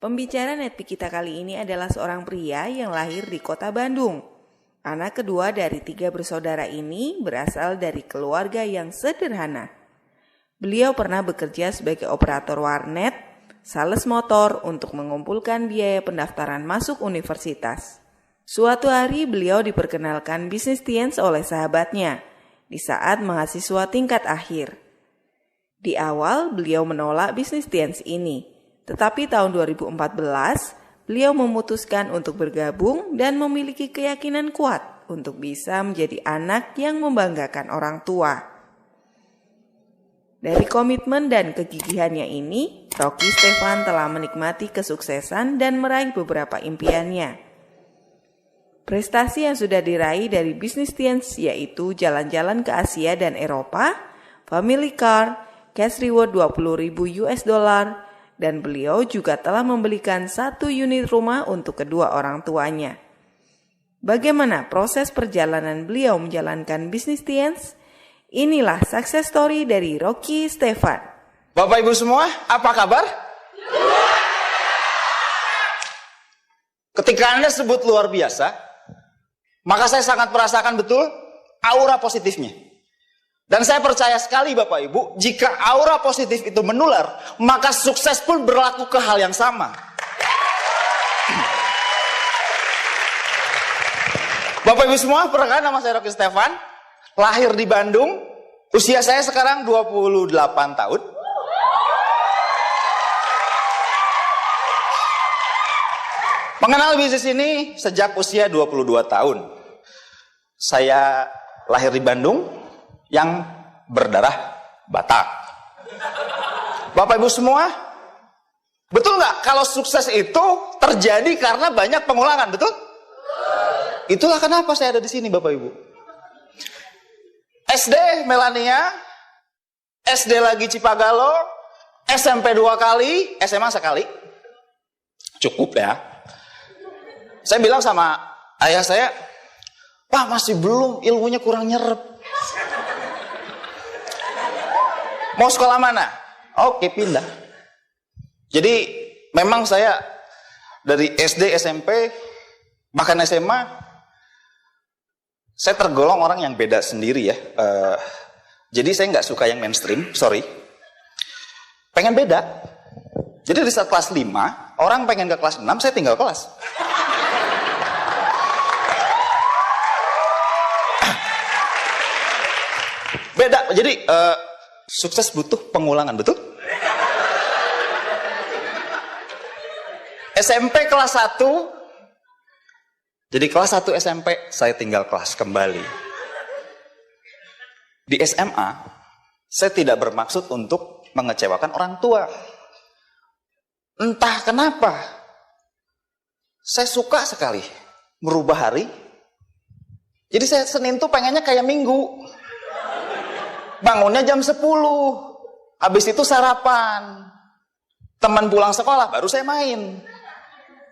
Pembicara Netpeak kita kali ini adalah seorang pria yang lahir di kota Bandung. Anak kedua dari 3 bersaudara ini berasal dari keluarga yang sederhana. Beliau pernah bekerja sebagai operator warnet, sales motor untuk mengumpulkan biaya pendaftaran masuk universitas. Suatu hari beliau diperkenalkan bisnis teens oleh sahabatnya di saat mahasiswa tingkat akhir. Di awal beliau menolak bisnis teens ini, tetapi tahun 2014 beliau memutuskan untuk bergabung dan memiliki keyakinan kuat untuk bisa menjadi anak yang membanggakan orang tua. Dari komitmen dan kegigihannya ini, Rocky Stefan telah menikmati kesuksesan dan meraih beberapa impiannya. Prestasi yang sudah diraih dari bisnis teens yaitu jalan-jalan ke Asia dan Eropa, family car, cash reward $20.000, dan beliau juga telah membelikan 1 unit rumah untuk kedua orang tuanya. Bagaimana proses perjalanan beliau menjalankan bisnis teens? Inilah success story dari Rocky Stefan. Bapak Ibu semua, apa kabar? Ketika Anda sebut luar biasa, maka saya sangat merasakan betul aura positifnya. Dan saya percaya sekali Bapak Ibu, jika aura positif itu menular, maka sukses pun berlaku ke hal yang sama. Bapak Ibu semua, perkenalkan nama saya Rocky Stefan, lahir di Bandung, usia saya sekarang 28 tahun. Mengenal bisnis ini sejak usia 22 tahun. Saya lahir di Bandung yang berdarah Batak. Bapak Ibu semua, betul nggak kalau sukses itu terjadi karena banyak pengulangan, betul? Itulah kenapa saya ada di sini Bapak Ibu. SD Melania, SD lagi Cipagalo, SMP 2 kali, SMA sekali. Cukup ya. Saya bilang sama ayah saya, Pak masih belum, ilmunya kurang nyerep. Mau sekolah mana? Oke, pindah. Jadi memang saya dari SD, SMP, bahkan SMA, saya tergolong orang yang beda sendiri ya. Jadi saya nggak suka yang mainstream, sorry. Pengen beda. Jadi di saat kelas 5, orang pengen ke kelas 6, saya tinggal kelas. Beda, jadi sukses butuh pengulangan, betul? SMP kelas 1, jadi kelas 1 SMP saya tinggal kelas kembali. Di SMA, saya tidak bermaksud untuk mengecewakan orang tua. Entah kenapa, saya suka sekali merubah hari. Jadi saya Senin tuh pengennya kayak Minggu. Bangunnya jam 10, habis itu sarapan, teman pulang sekolah, baru saya main.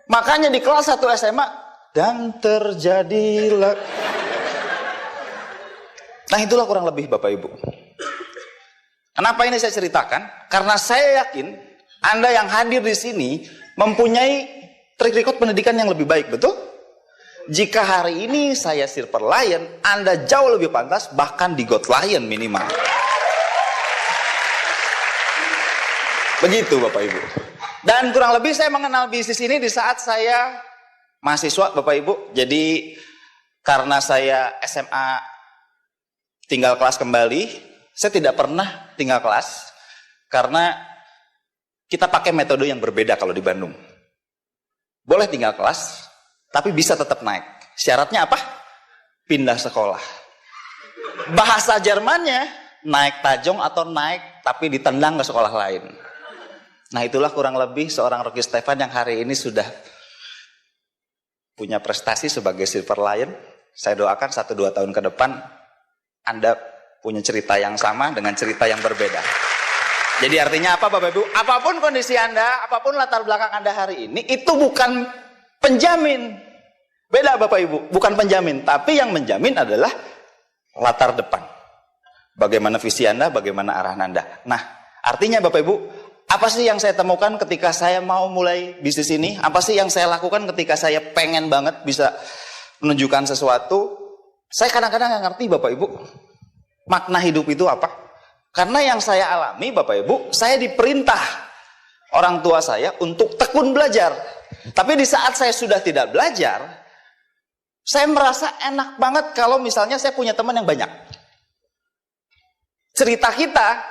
Makanya di kelas 1 SMA, dan terjadilah. Nah itulah kurang lebih Bapak Ibu. Kenapa ini saya ceritakan? Karena saya yakin Anda yang hadir di sini mempunyai track record pendidikan yang lebih baik, betul? Jika hari ini saya Silver Lion, Anda jauh lebih pantas, bahkan di Gold Lion minimal. Begitu Bapak Ibu. Dan kurang lebih saya mengenal bisnis ini di saat saya mahasiswa Bapak Ibu. Jadi karena saya SMA tinggal kelas kembali, saya tidak pernah tinggal kelas. Karena kita pakai metode yang berbeda kalau di Bandung. Boleh tinggal kelas, tapi bisa tetap naik. Syaratnya apa? Pindah sekolah. Bahasa Jermannya naik tajong atau naik tapi ditendang ke sekolah lain. Nah itulah kurang lebih seorang Rocky Stefan yang hari ini sudah punya prestasi sebagai Silver Lion. Saya doakan 1-2 tahun ke depan Anda punya cerita yang sama dengan cerita yang berbeda. Jadi artinya apa Bapak Ibu? Apapun kondisi Anda, apapun latar belakang Anda hari ini, itu bukan penjamin. Beda Bapak Ibu, bukan penjamin. Tapi yang menjamin adalah latar depan. Bagaimana visi Anda, bagaimana arah Anda. Nah, artinya Bapak Ibu, apa sih yang saya temukan ketika saya mau mulai bisnis ini? Apa sih yang saya lakukan ketika saya pengen banget bisa menunjukkan sesuatu? Saya kadang-kadang nggak ngerti Bapak Ibu, makna hidup itu apa? Karena yang saya alami Bapak Ibu, saya diperintah orang tua saya untuk tekun belajar. Tapi di saat saya sudah tidak belajar, saya merasa enak banget kalau misalnya saya punya teman yang banyak. Cerita kita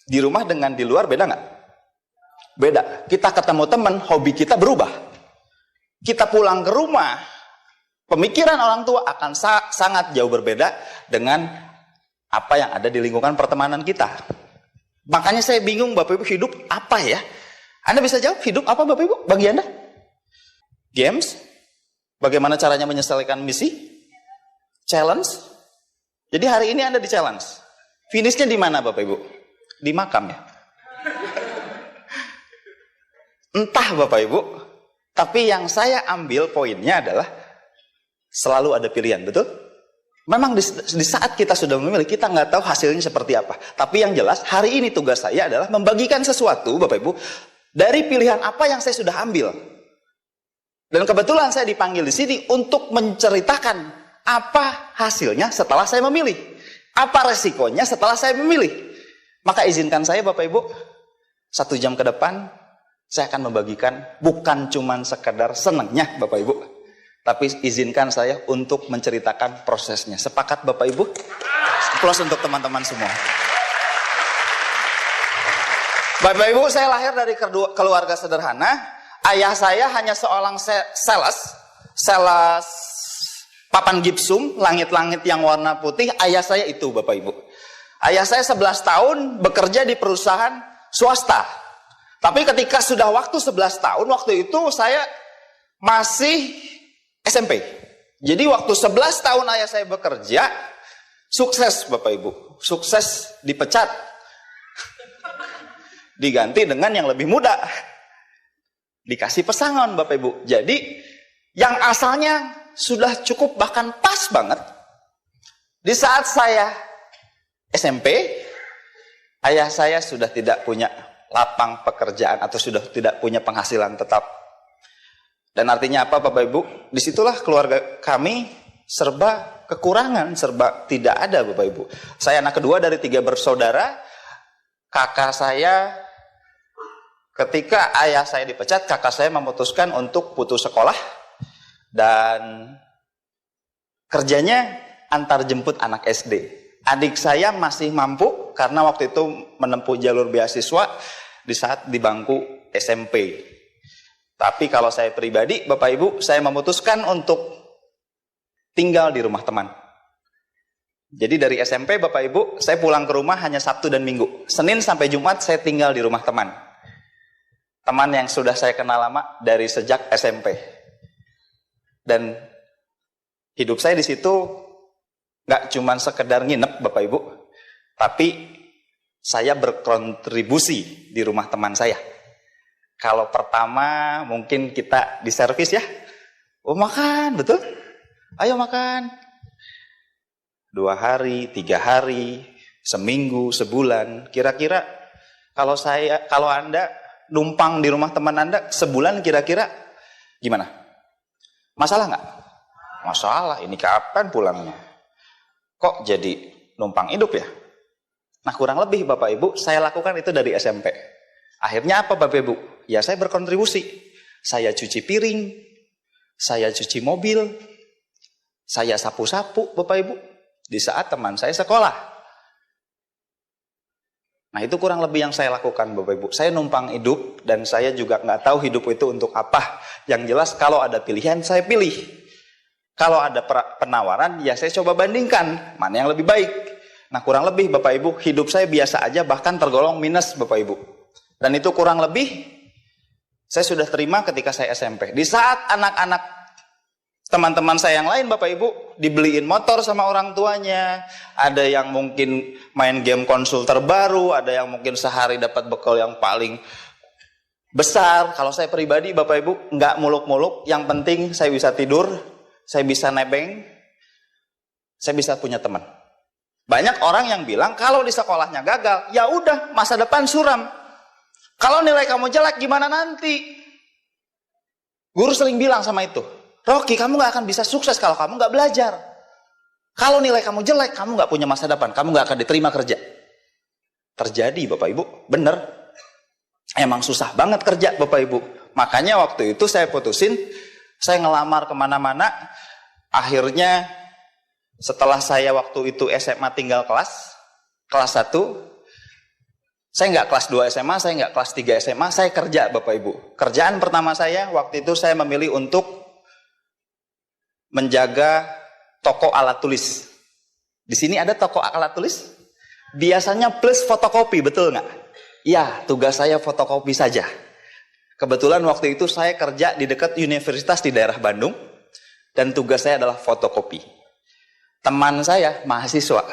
di rumah dengan di luar beda nggak? Beda. Kita ketemu teman, hobi kita berubah. Kita pulang ke rumah, pemikiran orang tua akan sangat jauh berbeda dengan apa yang ada di lingkungan pertemanan kita. Makanya saya bingung Bapak Ibu, hidup apa ya? Anda bisa jawab hidup apa Bapak Ibu bagi Anda? Games? Bagaimana caranya menyelesaikan misi? Challenge? Jadi hari ini Anda di challenge. Finishnya di mana Bapak Ibu? Di makam ya? Entah Bapak Ibu. Tapi yang saya ambil poinnya adalah selalu ada pilihan, betul? Memang di saat kita sudah memilih, kita nggak tahu hasilnya seperti apa. Tapi yang jelas, hari ini tugas saya adalah membagikan sesuatu, Bapak Ibu, dari pilihan apa yang saya sudah ambil. Dan kebetulan saya dipanggil di sini untuk menceritakan apa hasilnya setelah saya memilih. Apa resikonya setelah saya memilih. Maka izinkan saya Bapak Ibu, 1 jam ke depan, saya akan membagikan bukan cuman sekedar senangnya Bapak Ibu. Tapi izinkan saya untuk menceritakan prosesnya. Sepakat Bapak Ibu? Plus untuk teman-teman semua. Bapak Ibu, saya lahir dari keluarga sederhana. Ayah saya hanya seorang sales papan gipsum, langit-langit yang warna putih. Ayah saya itu Bapak Ibu. Ayah saya 11 tahun bekerja di perusahaan swasta. Tapi ketika sudah waktu 11 tahun, waktu itu saya masih SMP. Jadi waktu 11 tahun ayah saya bekerja, sukses Bapak Ibu. Sukses dipecat. Diganti dengan yang lebih muda. Dikasih pesangon Bapak Ibu. Jadi yang asalnya sudah cukup bahkan pas banget. Di saat saya SMP, ayah saya sudah tidak punya lapang pekerjaan atau sudah tidak punya penghasilan tetap. Dan artinya apa Bapak Ibu? Disitulah keluarga kami serba kekurangan, serba tidak ada Bapak Ibu. Saya anak kedua dari 3 bersaudara. Kakak saya, ketika ayah saya dipecat, kakak saya memutuskan untuk putus sekolah. Dan kerjanya antar jemput anak SD. Adik saya masih mampu karena waktu itu menempuh jalur beasiswa di saat di bangku SMP. Tapi kalau saya pribadi, Bapak Ibu, saya memutuskan untuk tinggal di rumah teman. Jadi dari SMP, Bapak Ibu, saya pulang ke rumah hanya Sabtu dan Minggu. Senin sampai Jumat saya tinggal di rumah teman. Teman yang sudah saya kenal lama dari sejak SMP. Dan hidup saya di situ nggak cuma sekedar nginep Bapak Ibu, tapi saya berkontribusi di rumah teman saya. Kalau pertama mungkin kita di servis ya, oh makan, betul? Ayo makan. 2 hari, 3 hari, seminggu, sebulan. Kira-kira kalau Anda numpang di rumah teman Anda sebulan kira-kira gimana? Masalah nggak? Masalah, ini kapan pulangnya? Kok jadi numpang hidup ya? Nah kurang lebih Bapak Ibu, saya lakukan itu dari SMP. Akhirnya apa Bapak Ibu? Ya saya berkontribusi. Saya cuci piring, saya cuci mobil, saya sapu-sapu Bapak Ibu. Di saat teman saya sekolah. Nah itu kurang lebih yang saya lakukan Bapak Ibu. Saya numpang hidup dan saya juga nggak tahu hidup itu untuk apa. Yang jelas kalau ada pilihan saya pilih. Kalau ada penawaran ya saya coba bandingkan mana yang lebih baik. Nah kurang lebih Bapak Ibu hidup saya biasa aja bahkan tergolong minus Bapak Ibu. Dan itu kurang lebih saya sudah terima ketika saya SMP. Di saat anak-anak teman-teman saya yang lain Bapak Ibu dibeliin motor sama orang tuanya, ada yang mungkin main game konsol terbaru, ada yang mungkin sehari dapat bekal yang paling besar. Kalau saya pribadi Bapak Ibu nggak muluk-muluk, yang penting saya bisa tidur, saya bisa nebeng, saya bisa punya teman. Banyak orang yang bilang kalau di sekolahnya gagal, ya udah masa depan suram. Kalau nilai kamu jelek gimana nanti? Guru sering bilang sama itu, Rocky, kamu gak akan bisa sukses kalau kamu gak belajar. Kalau nilai kamu jelek, kamu gak punya masa depan, kamu gak akan diterima kerja. Terjadi Bapak Ibu, bener. Emang susah banget kerja Bapak Ibu. Makanya waktu itu saya putusin, saya ngelamar kemana-mana. Akhirnya setelah saya waktu itu SMA tinggal kelas 1, saya nggak kelas 2 SMA, saya nggak kelas 3 SMA, saya kerja Bapak Ibu. Kerjaan pertama saya waktu itu saya memilih untuk menjaga toko alat tulis. Di sini ada toko alat tulis, biasanya plus fotokopi, betul nggak? Ya, tugas saya fotokopi saja. Kebetulan waktu itu saya kerja di dekat universitas di daerah Bandung, dan tugas saya adalah fotokopi. Teman saya mahasiswa,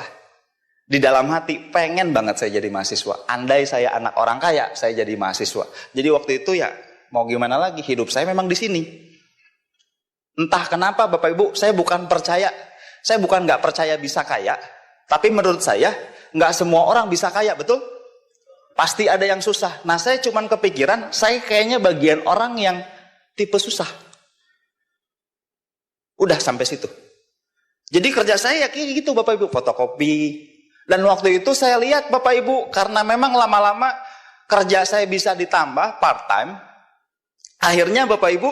di dalam hati pengen banget saya jadi mahasiswa. Andai saya anak orang kaya, saya jadi mahasiswa. Jadi waktu itu ya mau gimana lagi, hidup saya memang di sini. Entah kenapa Bapak Ibu, saya bukan nggak percaya bisa kaya, tapi menurut saya nggak semua orang bisa kaya, betul? Pasti ada yang susah. Nah, saya cuman kepikiran, saya kayaknya bagian orang yang tipe susah. Udah sampai situ. Jadi kerja saya kayak gitu Bapak Ibu, fotokopi. Dan waktu itu saya lihat Bapak Ibu, karena memang lama-lama kerja saya bisa ditambah part time. Akhirnya Bapak Ibu,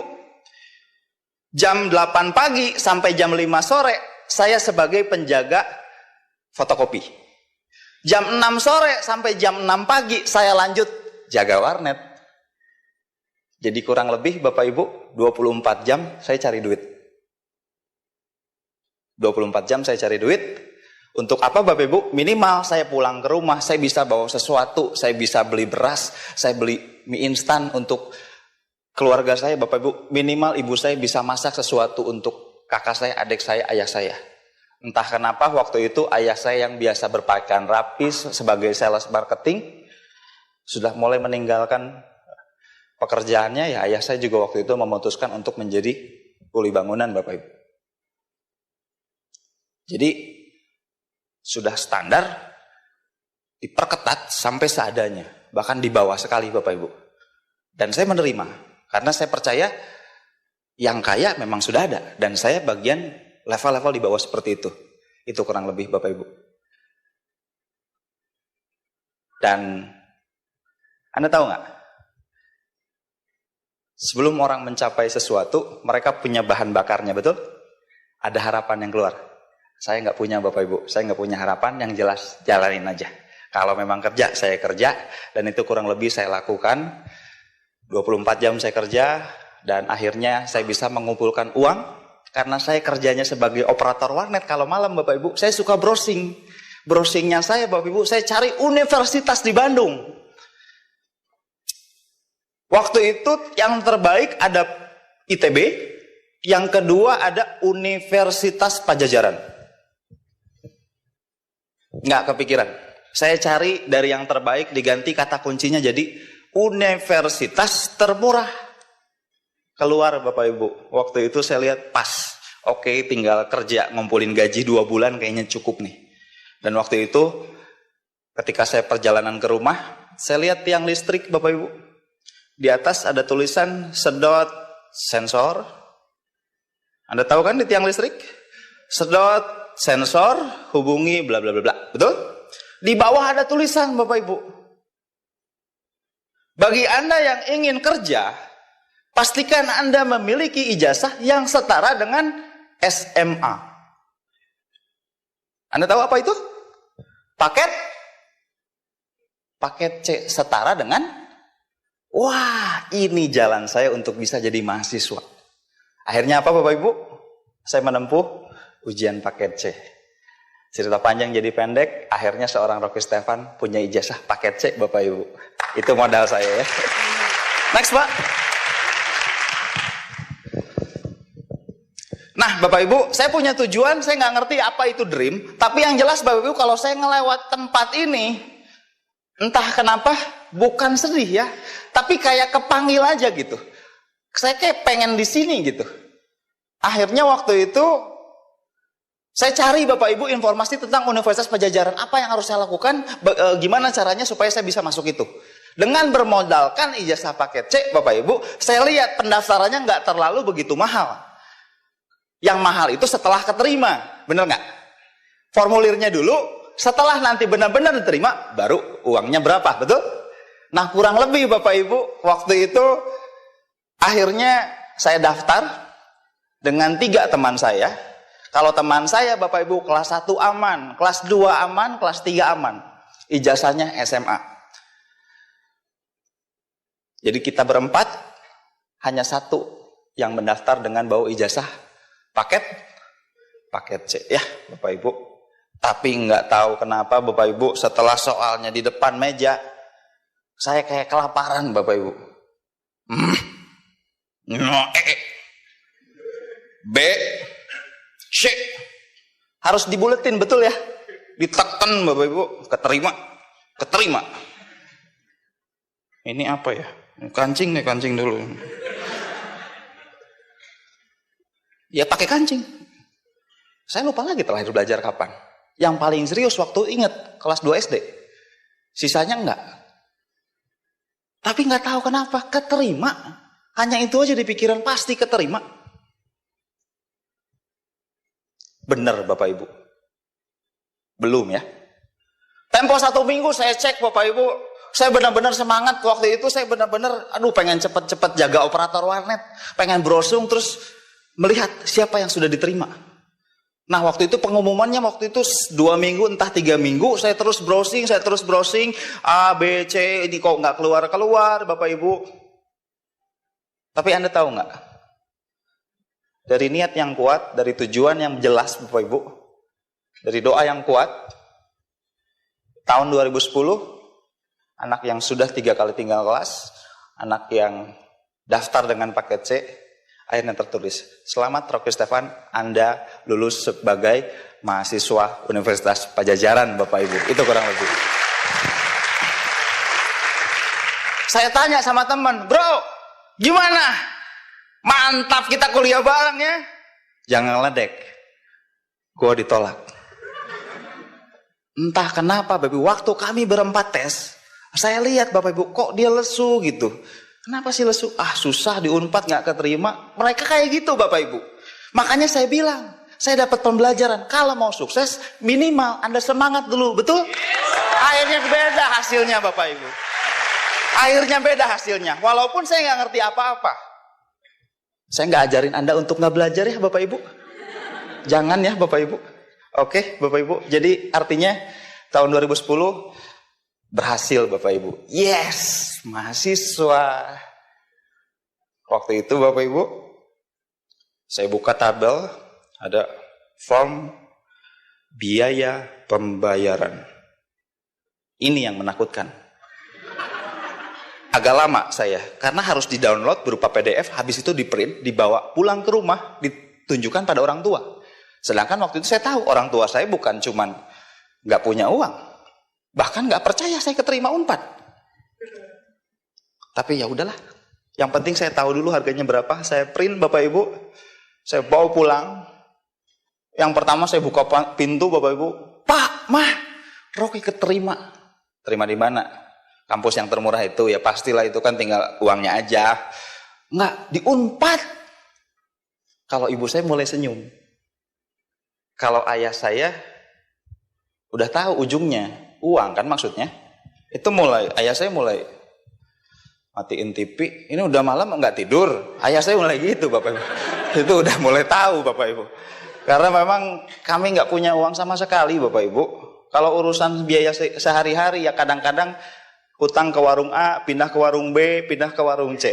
jam 8 pagi sampai jam 5 sore, saya sebagai penjaga fotokopi. Jam 6 sore sampai jam 6 pagi saya lanjut jaga warnet. Jadi kurang lebih Bapak Ibu 24 jam saya cari duit. 24 jam saya cari duit. Untuk apa Bapak Ibu? Minimal saya pulang ke rumah, saya bisa bawa sesuatu, saya bisa beli beras, saya beli mie instan untuk keluarga saya Bapak Ibu. Minimal ibu saya bisa masak sesuatu untuk kakak saya, adik saya, ayah saya. Entah kenapa waktu itu ayah saya yang biasa berpakaian rapi sebagai sales marketing sudah mulai meninggalkan pekerjaannya. Ya ayah saya juga waktu itu memutuskan untuk menjadi kuli bangunan Bapak Ibu. Jadi sudah standar diperketat sampai seadanya, bahkan di bawah sekali Bapak Ibu. Dan saya menerima karena saya percaya yang kaya memang sudah ada, dan saya bagian level-level di bawah seperti itu. Itu kurang lebih Bapak Ibu. Dan Anda tahu nggak? Sebelum orang mencapai sesuatu, mereka punya bahan bakarnya, betul? Ada harapan yang keluar. Saya nggak punya Bapak Ibu. Saya nggak punya harapan, yang jelas jalanin aja. Kalau memang kerja, saya kerja. Dan itu kurang lebih saya lakukan. 24 jam saya kerja. Dan akhirnya saya bisa mengumpulkan uang. Karena saya kerjanya sebagai operator warnet, kalau malam Bapak Ibu, saya suka browsing. Browsingnya saya Bapak Ibu, saya cari universitas di Bandung. Waktu itu yang terbaik ada ITB, yang kedua ada Universitas Pajajaran. Nggak kepikiran. Saya cari dari yang terbaik, diganti kata kuncinya jadi universitas termurah. Keluar Bapak Ibu, waktu itu saya lihat pas, oke, tinggal kerja ngumpulin gaji 2 bulan kayaknya cukup nih. Dan waktu itu ketika saya perjalanan ke rumah, saya lihat tiang listrik Bapak Ibu. Di atas ada tulisan sedot sensor. Anda tahu kan di tiang listrik? Sedot sensor, hubungi bla bla bla bla. Betul? Di bawah ada tulisan Bapak Ibu. Bagi Anda yang ingin kerja, pastikan Anda memiliki ijazah yang setara dengan SMA. Anda tahu apa itu? Paket C setara dengan, wah, ini jalan saya untuk bisa jadi mahasiswa. Akhirnya apa Bapak Ibu? Saya menempuh ujian paket C. Cerita panjang jadi pendek, akhirnya seorang Rocky Stefan punya ijazah paket C Bapak Ibu. Itu modal saya ya. Next Pak. Nah Bapak Ibu, saya punya tujuan, saya nggak ngerti apa itu dream. Tapi yang jelas Bapak Ibu, kalau saya ngelewat tempat ini, entah kenapa, bukan sedih ya, tapi kayak kepanggil aja gitu. Saya kayak pengen di sini gitu. Akhirnya waktu itu, Saya cari Bapak Ibu informasi tentang Universitas Pajajaran. Apa yang harus saya lakukan? Gimana caranya supaya saya bisa masuk itu? Dengan bermodalkan ijazah paket C, Bapak Ibu, saya lihat pendaftarannya nggak terlalu begitu mahal. Yang mahal itu setelah keterima, bener nggak? Formulirnya dulu, setelah nanti benar-benar diterima, baru uangnya berapa, betul? Nah, kurang lebih Bapak Ibu, waktu itu akhirnya saya daftar dengan 3 teman saya. Kalau teman saya Bapak Ibu kelas 1 aman, kelas 2 aman, kelas 3 aman. Ijazahnya SMA. Jadi kita berempat, hanya 1 yang mendaftar dengan bawa ijazah paket C ya Bapak Ibu. Tapi nggak tahu kenapa Bapak Ibu setelah soalnya di depan meja, saya kayak kelaparan Bapak Ibu. B, C, harus dibuletin betul ya, ditekan Bapak Ibu, keterima. Ini apa ya? Kancing dulu. Ya pakai kancing. Saya lupa lagi terakhir belajar kapan. Yang paling serius waktu ingat kelas 2 SD. Sisanya enggak. Tapi nggak tahu kenapa keterima. Hanya itu aja di pikiran, pasti keterima. Benar Bapak Ibu. Belum ya. Tempo 1 minggu saya cek Bapak Ibu. Saya benar-benar semangat waktu itu. Saya benar-benar pengen cepet-cepet jaga operator warnet. Pengen browsing terus melihat siapa yang sudah diterima. Nah waktu itu pengumumannya waktu itu 2 minggu entah 3 minggu. Saya terus browsing. A, B, C. Ini kok nggak keluar Bapak Ibu. Tapi Anda tahu nggak? Dari niat yang kuat, dari tujuan yang jelas Bapak Ibu, dari doa yang kuat, tahun 2010, anak yang sudah 3 kali tinggal kelas, anak yang daftar dengan paket C, akhirnya tertulis, selamat Rocky Stefan, Anda lulus sebagai mahasiswa Universitas Pajajaran Bapak Ibu. Itu kurang lebih. Saya tanya sama teman, bro, gimana? Mantap kita kuliah bareng ya. Jangan ledek. Gua ditolak. Entah kenapa Bapak Ibu, waktu kami berempat tes, saya lihat Bapak Ibu, kok dia lesu gitu. Kenapa sih lesu? Susah di Unpad nggak keterima. Mereka kayak gitu Bapak Ibu. Makanya saya bilang, saya dapat pembelajaran. Kalau mau sukses, minimal Anda semangat dulu, betul? Akhirnya beda hasilnya Bapak Ibu. Akhirnya beda hasilnya. Walaupun saya nggak ngerti apa-apa. Saya nggak ajarin Anda untuk nggak belajar ya Bapak Ibu. Jangan ya Bapak Ibu. Oke Bapak Ibu. Jadi artinya tahun 2010 berhasil Bapak Ibu. Yes, mahasiswa. Waktu itu Bapak Ibu, saya buka tabel, ada form biaya pembayaran. Ini yang menakutkan. Agak lama saya, karena harus di-download berupa PDF, habis itu di-print, dibawa pulang ke rumah, ditunjukkan pada orang tua. Sedangkan waktu itu saya tahu orang tua saya bukan cuman nggak punya uang, bahkan nggak percaya saya keterima Unpad. Tapi ya udahlah, yang penting saya tahu dulu harganya berapa, saya print Bapak Ibu, saya bawa pulang. Yang pertama saya buka pintu Bapak Ibu, Pak, Mah, Rocky keterima. Terima di mana? Kampus yang termurah itu, ya pastilah itu kan tinggal uangnya aja. Enggak, di Unpad. Kalau ibu saya mulai senyum. Kalau ayah saya udah tahu ujungnya, uang kan maksudnya. Itu ayah saya mulai matiin TV. Ini udah malam nggak tidur. Ayah saya mulai gitu Bapak Ibu. Itu udah mulai tahu Bapak Ibu. Karena memang kami nggak punya uang sama sekali Bapak Ibu. Kalau urusan biaya sehari-hari ya kadang-kadang hutang ke warung A, pindah ke warung B, pindah ke warung C.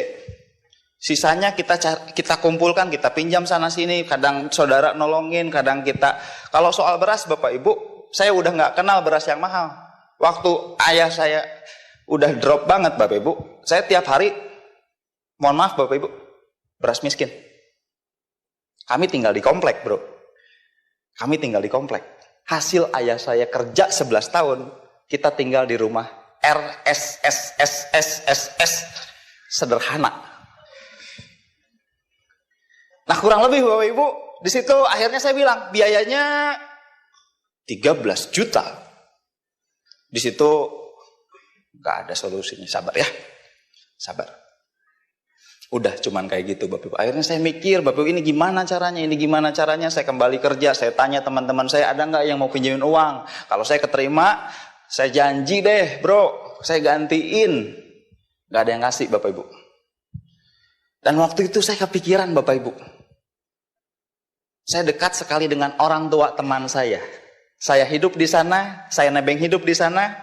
Sisanya kita kumpulkan, kita pinjam sana sini, kadang saudara nolongin, kadang kita. Kalau soal beras Bapak Ibu, saya udah nggak kenal beras yang mahal. Waktu ayah saya udah drop banget Bapak Ibu, saya tiap hari, mohon maaf Bapak Ibu, beras miskin. Kami tinggal di komplek bro. Kami tinggal di komplek. Hasil ayah saya kerja 11 tahun, kita tinggal di rumah RSSSSSS sederhana. Nah kurang lebih Bapak Ibu, di situ akhirnya saya bilang biayanya 13 juta. Di situ nggak ada solusinya, sabar ya, sabar. Udah cuman kayak gitu Bapak Ibu. Akhirnya saya mikir, Bapak Ibu, ini gimana caranya, saya kembali kerja, saya tanya teman-teman saya ada nggak yang mau pinjemin uang. Kalau saya keterima, saya janji deh bro, saya gantiin. Nggak ada yang ngasih Bapak Ibu. Dan waktu itu saya kepikiran Bapak Ibu. Saya dekat sekali dengan orang tua teman saya. Saya hidup di sana, saya nebeng hidup di sana.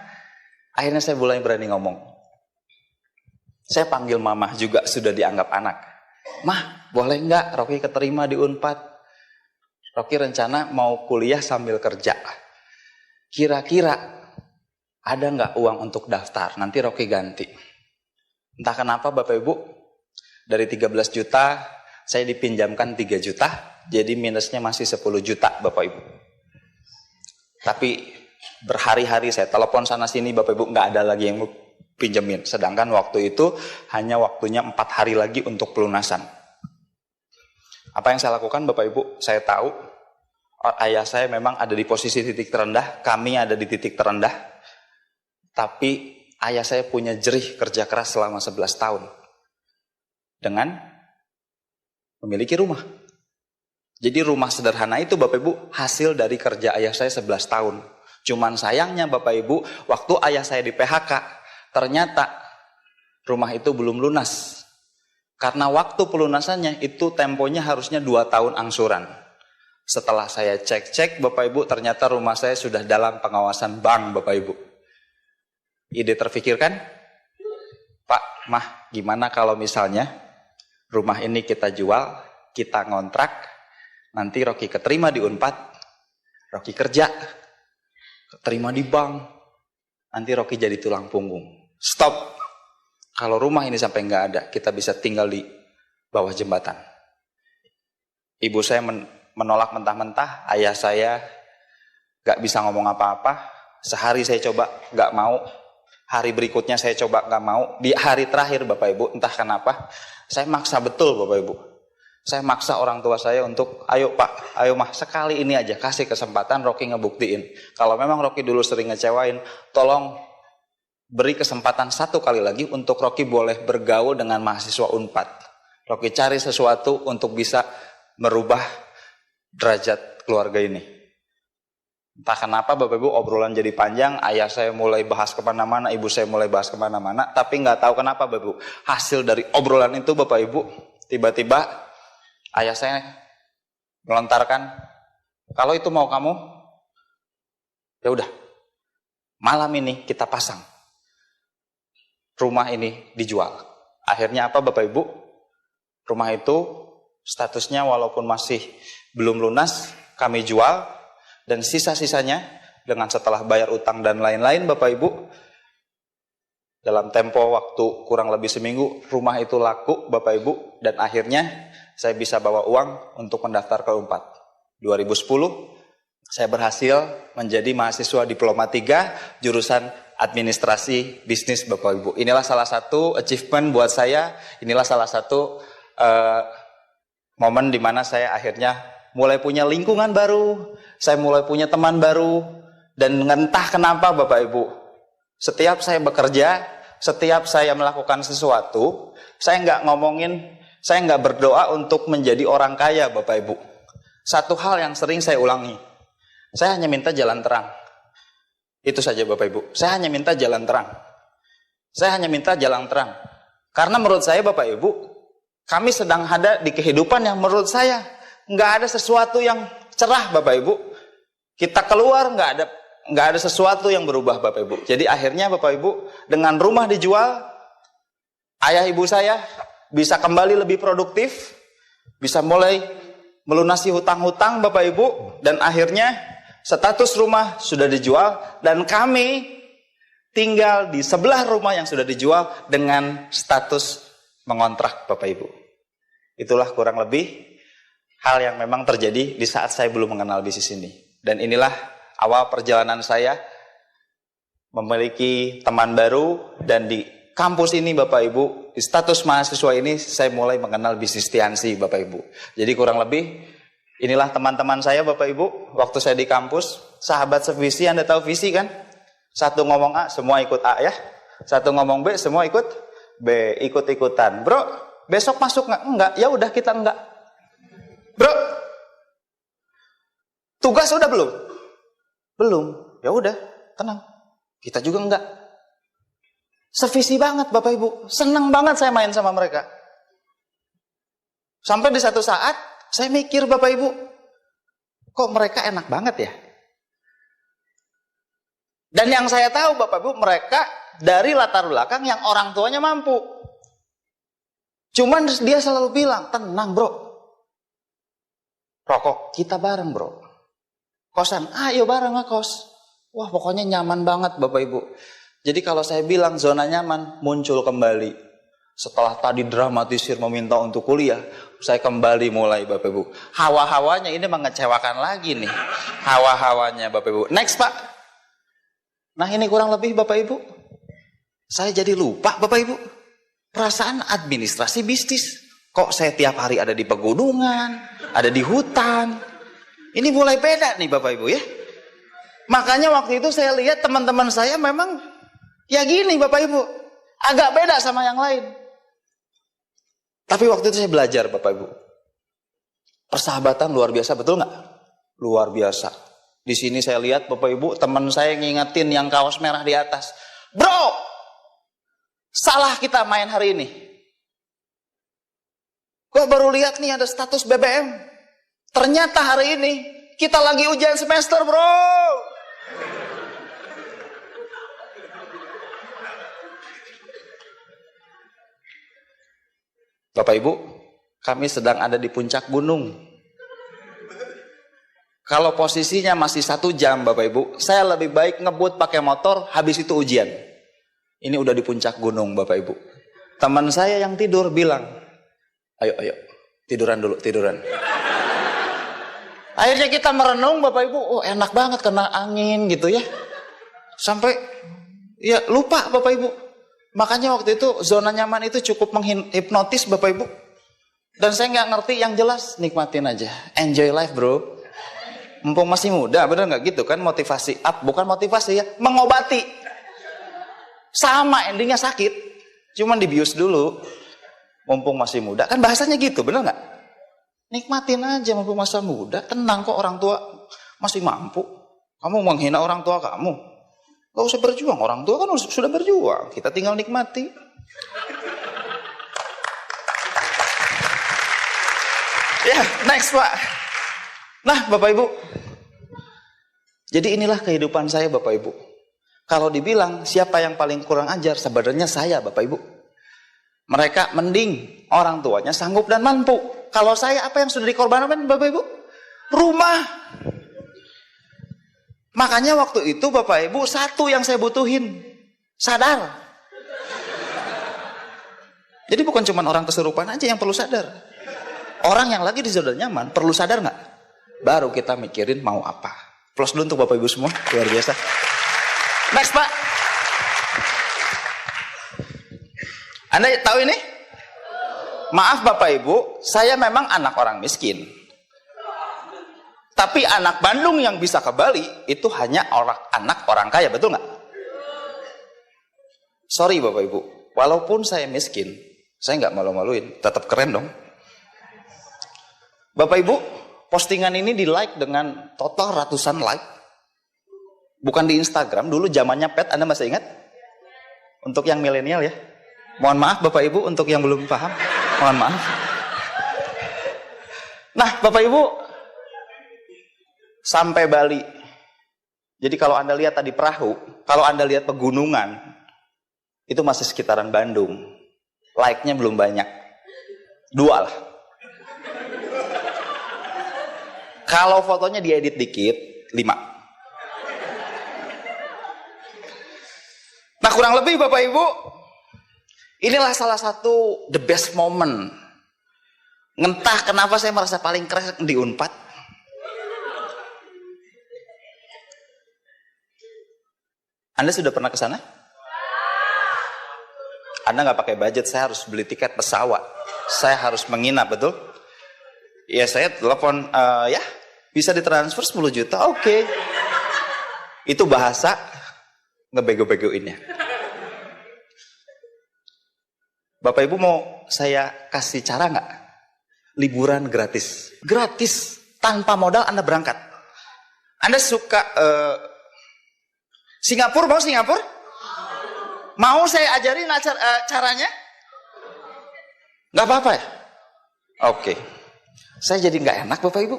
Akhirnya saya mulai berani ngomong. Saya panggil mama juga sudah dianggap anak. Mah, boleh nggak Rocky keterima di Unpad? Rocky rencana mau kuliah sambil kerja. Kira-kira ada nggak uang untuk daftar? Nanti Rocky ganti. Entah kenapa Bapak Ibu, dari 13 juta saya dipinjamkan 3 juta, jadi minusnya masih 10 juta Bapak Ibu. Tapi berhari-hari saya telepon sana sini Bapak Ibu, nggak ada lagi yang mau pinjemin. Sedangkan waktu itu hanya waktunya 4 hari lagi untuk pelunasan. Apa yang saya lakukan Bapak Ibu? Saya tahu ayah saya memang ada di posisi titik terendah, kami ada di titik terendah. Tapi ayah saya punya jerih kerja keras selama 11 tahun. Dengan memiliki rumah. Jadi rumah sederhana itu Bapak Ibu hasil dari kerja ayah saya 11 tahun. Cuman sayangnya Bapak Ibu, waktu ayah saya di PHK, ternyata rumah itu belum lunas. Karena waktu pelunasannya itu temponya harusnya 2 tahun angsuran. Setelah saya cek-cek Bapak Ibu, ternyata rumah saya sudah dalam pengawasan bank Bapak Ibu. Ide terfikirkan? Pak, Mah, gimana kalau misalnya rumah ini kita jual, kita ngontrak, nanti Rocky keterima di Unpad, Rocky kerja, keterima di bank, nanti Rocky jadi tulang punggung. Stop. Kalau rumah ini sampai nggak ada, kita bisa tinggal di bawah jembatan. Ibu saya menolak mentah-mentah, ayah saya nggak bisa ngomong apa-apa. Sehari saya coba nggak mau, hari berikutnya saya coba nggak mau. Di hari terakhir Bapak Ibu, entah kenapa, saya maksa betul Bapak Ibu. Saya maksa orang tua saya untuk, ayo Pak, ayo Mah, sekali ini aja kasih kesempatan Rocky ngebuktiin. Kalau memang Rocky dulu sering ngecewain, tolong beri kesempatan 1 kali lagi untuk Rocky boleh bergaul dengan mahasiswa Unpad. Rocky cari sesuatu untuk bisa merubah derajat keluarga ini. Entah kenapa Bapak Ibu obrolan jadi panjang, ayah saya mulai bahas kemana-mana, ibu saya mulai bahas kemana-mana, tapi nggak tahu kenapa Bapak Ibu, hasil dari obrolan itu Bapak Ibu, tiba-tiba ayah saya melontarkan, kalau itu mau kamu, ya udah, malam ini kita pasang, rumah ini dijual. Akhirnya apa Bapak Ibu? Rumah itu statusnya walaupun masih belum lunas, kami jual, dan sisa-sisanya dengan setelah bayar utang dan lain-lain Bapak Ibu, dalam tempo waktu kurang lebih seminggu, rumah itu laku Bapak Ibu, dan akhirnya saya bisa bawa uang untuk mendaftar ke Unpad. 2010 saya berhasil menjadi mahasiswa diploma 3 jurusan administrasi bisnis Bapak Ibu. Inilah salah satu achievement buat saya, inilah salah satu momen di mana saya akhirnya mulai punya lingkungan baru, saya mulai punya teman baru, dan entah kenapa Bapak Ibu, setiap saya bekerja, setiap saya melakukan sesuatu, saya nggak berdoa untuk menjadi orang kaya Bapak Ibu. Satu hal yang sering saya ulangi, saya hanya minta jalan terang. Itu saja Bapak Ibu, saya hanya minta jalan terang. Saya hanya minta jalan terang. Karena menurut saya Bapak Ibu, kami sedang ada di kehidupan yang menurut saya nggak ada sesuatu yang cerah Bapak Ibu. Kita keluar nggak ada sesuatu yang berubah Bapak Ibu. Jadi akhirnya Bapak Ibu, dengan rumah dijual, ayah ibu saya bisa kembali lebih produktif, bisa mulai melunasi hutang-hutang Bapak Ibu, dan akhirnya status rumah sudah dijual, dan kami tinggal di sebelah rumah yang sudah dijual dengan status mengontrak Bapak Ibu. Itulah kurang lebih hal yang memang terjadi di saat saya belum mengenal bisnis ini. Dan inilah awal perjalanan saya memiliki teman baru, dan di kampus ini Bapak Ibu, di status mahasiswa ini saya mulai mengenal bisnis Tiansi Bapak Ibu. Jadi kurang lebih Inilah teman-teman saya Bapak Ibu, waktu saya di kampus, sahabat sevisi, Anda tahu visi kan? Satu ngomong A, semua ikut A ya. Satu ngomong B, semua ikut B, ikut-ikutan. Bro, besok masuk nggak? Enggak, ya udah kita enggak. Bro, tugas udah belum? Belum, ya udah, tenang. Kita juga enggak. Sevisi banget Bapak Ibu, senang banget saya main sama mereka. Sampai di satu saat, saya mikir Bapak Ibu, kok mereka enak banget ya? Dan yang saya tahu Bapak Ibu, mereka dari latar belakang yang orang tuanya mampu. Cuman dia selalu bilang, tenang bro. Rokok, kita bareng bro. Kosan, ayo bareng ngekos. Wah pokoknya nyaman banget Bapak Ibu. Jadi kalau saya bilang zona nyaman, muncul kembali. Setelah tadi dramatisir meminta untuk kuliah, saya kembali mulai Bapak Ibu. Hawa-hawanya ini mengecewakan lagi nih. Hawa-hawanya Bapak Ibu. Next Pak. Nah ini kurang lebih Bapak Ibu. Saya jadi lupa Bapak Ibu. Perasaan administrasi bisnis. Kok saya tiap hari ada di pegunungan, ada di hutan. Ini mulai beda nih Bapak Ibu ya. Makanya waktu itu saya lihat teman-teman saya memang ya gini Bapak Ibu. Agak beda sama yang lain. Tapi waktu itu saya belajar Bapak Ibu. Persahabatan luar biasa, betul nggak? Luar biasa. Di sini saya lihat Bapak Ibu, teman saya ngingetin yang kaos merah di atas. Bro, salah kita main hari ini. Gue baru lihat nih ada status BBM. Ternyata hari ini kita lagi ujian semester bro. Bapak Ibu, kami sedang ada di puncak gunung. Kalau posisinya masih 1 jam Bapak Ibu, saya lebih baik ngebut pakai motor, habis itu ujian. Ini udah di puncak gunung Bapak Ibu. Teman saya yang tidur bilang, ayo tiduran dulu, tiduran. Akhirnya kita merenung Bapak Ibu, oh enak banget kena angin gitu ya. Sampai ya lupa Bapak Ibu. Makanya waktu itu zona nyaman itu cukup menghipnotis Bapak Ibu. Dan saya nggak ngerti, yang jelas nikmatin aja. Enjoy life bro. Mumpung masih muda, bener nggak gitu kan? Motivasi up, bukan motivasi ya, mengobati. Sama endingnya sakit, cuman dibius dulu. Mumpung masih muda, kan bahasanya gitu, bener nggak? Nikmatin aja mumpung masa muda, tenang kok, orang tua masih mampu. Kamu menghina orang tua kamu. Gak usah berjuang, orang tua kan sudah berjuang. Kita tinggal nikmati. Ya, next Pak. Nah Bapak Ibu. Jadi inilah kehidupan saya Bapak Ibu. Kalau dibilang siapa yang paling kurang ajar, sebenarnya saya Bapak Ibu. Mereka mending orang tuanya sanggup dan mampu. Kalau saya apa yang sudah dikorbankan Bapak Ibu? Rumah. Makanya waktu itu Bapak Ibu, satu yang saya butuhin, sadar. Jadi bukan cuma orang kesurupan aja yang perlu sadar. Orang yang lagi di zona nyaman perlu sadar nggak? Baru kita mikirin mau apa. Plus dulu untuk Bapak Ibu semua, luar biasa. Next Pak. Anda tahu ini? Maaf Bapak Ibu, saya memang anak orang miskin. Tapi anak Bandung yang bisa ke Bali itu hanya anak orang kaya, betul nggak? Sorry Bapak Ibu, walaupun saya miskin, saya nggak malu-maluin, tetap keren dong. Bapak Ibu, postingan ini di like dengan total ratusan like. Bukan di Instagram, dulu zamannya pet, Anda masih ingat? Untuk yang milenial ya. Mohon maaf Bapak Ibu, untuk yang belum paham, mohon maaf. Nah Bapak Ibu, sampai Bali. Jadi kalau Anda lihat tadi perahu, kalau Anda lihat pegunungan, itu masih sekitaran Bandung. Like-nya belum banyak. 2 lah. Kalau fotonya diedit dikit, 5. Nah kurang lebih Bapak Ibu, inilah salah satu the best moment. Entah kenapa saya merasa paling keren di Unpad. Anda sudah pernah ke sana? Anda nggak pakai budget, saya harus beli tiket pesawat. Saya harus menginap, betul? Ya saya telepon, ya bisa ditransfer 10 juta, oke. Itu bahasa ngebego-begoinnya. Bapak Ibu mau saya kasih cara nggak? Liburan gratis. Gratis, tanpa modal Anda berangkat. Anda suka Singapura, mau Singapura? Mau saya ajarin caranya? Nggak apa-apa ya? Oke. Saya jadi nggak enak Bapak Ibu.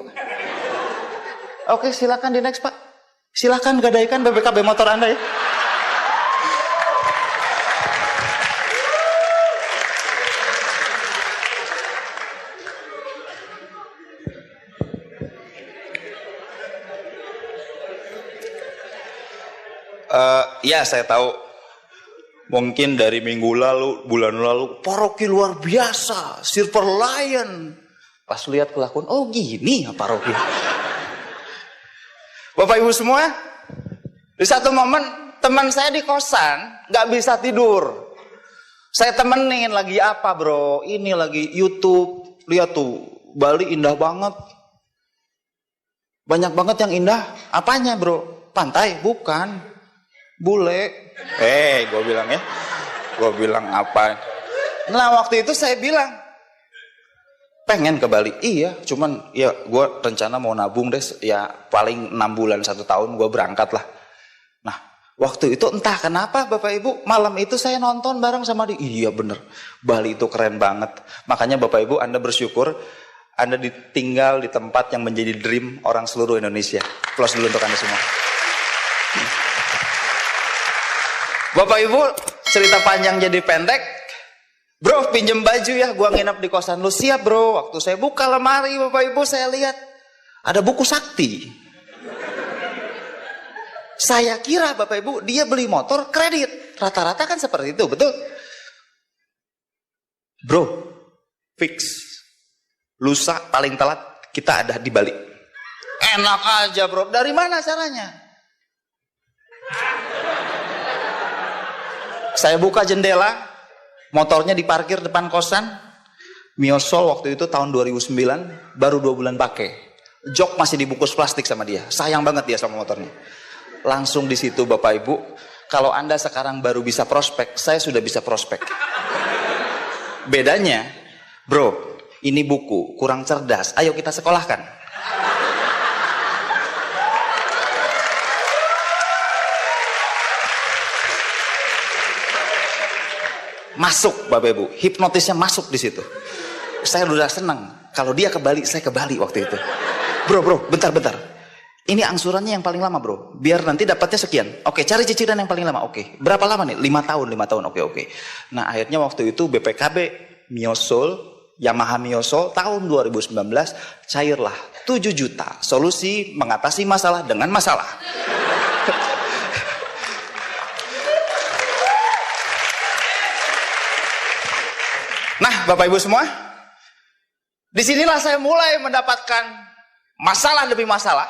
Oke, silakan di next Pak. Silakan gadaikan BPKB motor Anda ya. Ya saya tahu mungkin dari minggu lalu, bulan lalu paroki luar biasa, Silver Lion. Pas lihat kelakuan, oh gini ya paroki. Bapak Ibu semua, di satu momen teman saya di kosan nggak bisa tidur. Saya temenin lagi apa bro? Ini lagi YouTube, lihat tuh Bali indah banget. Banyak banget yang indah. Apanya bro? Pantai? Bukan. Bule. Gue bilang ya. Gue bilang apa? Nah waktu itu saya bilang, pengen ke Bali. Iya, cuman ya gue rencana mau nabung deh. Ya paling 6 bulan 1 tahun gue berangkat lah. Nah waktu itu entah kenapa Bapak Ibu, malam itu saya nonton bareng sama dia. Iya bener, Bali itu keren banget. Makanya Bapak Ibu Anda bersyukur Anda tinggal di tempat yang menjadi dream orang seluruh Indonesia. Close dulu untuk Anda semua. Bapak Ibu, cerita panjang jadi pendek. Bro, pinjem baju ya, gua nginep di kosan lu. Siap bro. Waktu saya buka lemari Bapak Ibu, saya lihat ada buku sakti. Saya kira Bapak Ibu dia beli motor kredit. Rata-rata kan seperti itu, betul? Bro, fix. Lusa paling telat kita ada di Bali. Enak aja bro. Dari mana caranya? Saya buka jendela, motornya diparkir depan kosan. Miosol waktu itu tahun 2009, baru 2 bulan pakai. Jok masih dibungkus plastik sama dia. Sayang banget dia sama motornya. Langsung di situ Bapak Ibu, kalau Anda sekarang baru bisa prospek, saya sudah bisa prospek. Bedanya, bro, ini buku kurang cerdas. Ayo kita sekolahkan. Masuk Bapak Ibu, hipnotisnya masuk di situ. Saya udah senang. Kalau dia ke Bali, saya ke Bali waktu itu. Bro, bentar. Ini angsurannya yang paling lama bro. Biar nanti dapatnya sekian. Oke, cari cicilan yang paling lama. Oke, berapa lama nih? 5 tahun. Oke. Nah akhirnya waktu itu BPKB Miosol, Yamaha Miosol tahun 2019 cairlah 7 juta. Solusi mengatasi masalah dengan masalah. Nah, Bapak Ibu semua, disinilah saya mulai mendapatkan masalah demi masalah.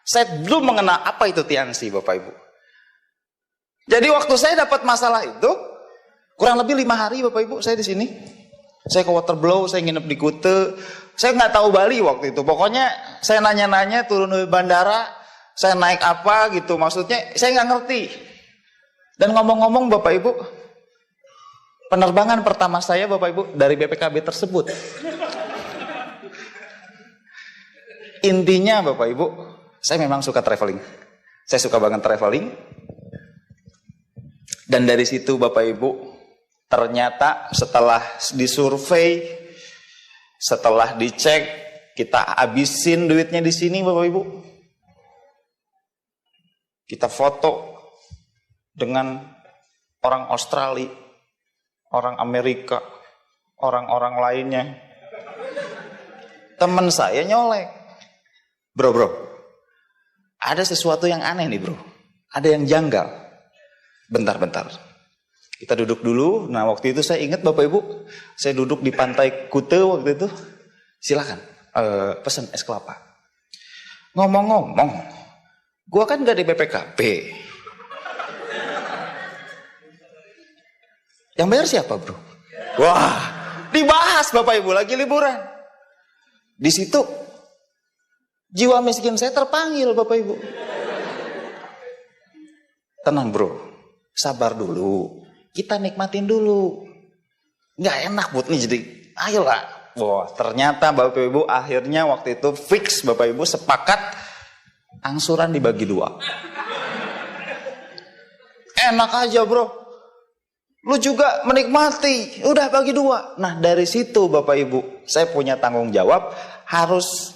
Saya belum mengenal apa itu tiansi, Bapak Ibu. Jadi waktu saya dapat masalah itu, kurang lebih 5 hari Bapak Ibu saya di sini. Saya ke Waterblow, saya nginep di Kute. Saya nggak tahu Bali waktu itu. Pokoknya saya nanya-nanya turun di bandara, saya naik apa gitu. Maksudnya saya nggak ngerti. Dan ngomong-ngomong Bapak Ibu, penerbangan pertama saya Bapak Ibu dari BPKB tersebut. Intinya Bapak Ibu, saya memang suka traveling. Saya suka banget traveling. Dan dari situ Bapak Ibu, ternyata setelah disurvei, setelah dicek, kita habisin duitnya di sini Bapak Ibu. Kita foto dengan orang Australia, orang Amerika, orang-orang lainnya. Teman saya nyolek. Bro, ada sesuatu yang aneh nih bro. Ada yang janggal. Bentar. Kita duduk dulu. Nah waktu itu saya ingat Bapak Ibu, saya duduk di pantai Kute waktu itu. Silakan, pesen es kelapa. Ngomong-ngomong, gua kan gak di BPKB. Yang bayar siapa bro? Wah, dibahas Bapak Ibu lagi liburan. Di situ jiwa miskin saya terpanggil, Bapak Ibu. Tenang bro, sabar dulu, kita nikmatin dulu. Nggak enak buat nih, jadi ayolah. Wah, ternyata Bapak Ibu akhirnya waktu itu fix, Bapak Ibu sepakat angsuran dibagi 2. Enak aja bro, lu juga menikmati, udah bagi 2. Nah dari situ Bapak Ibu, saya punya tanggung jawab harus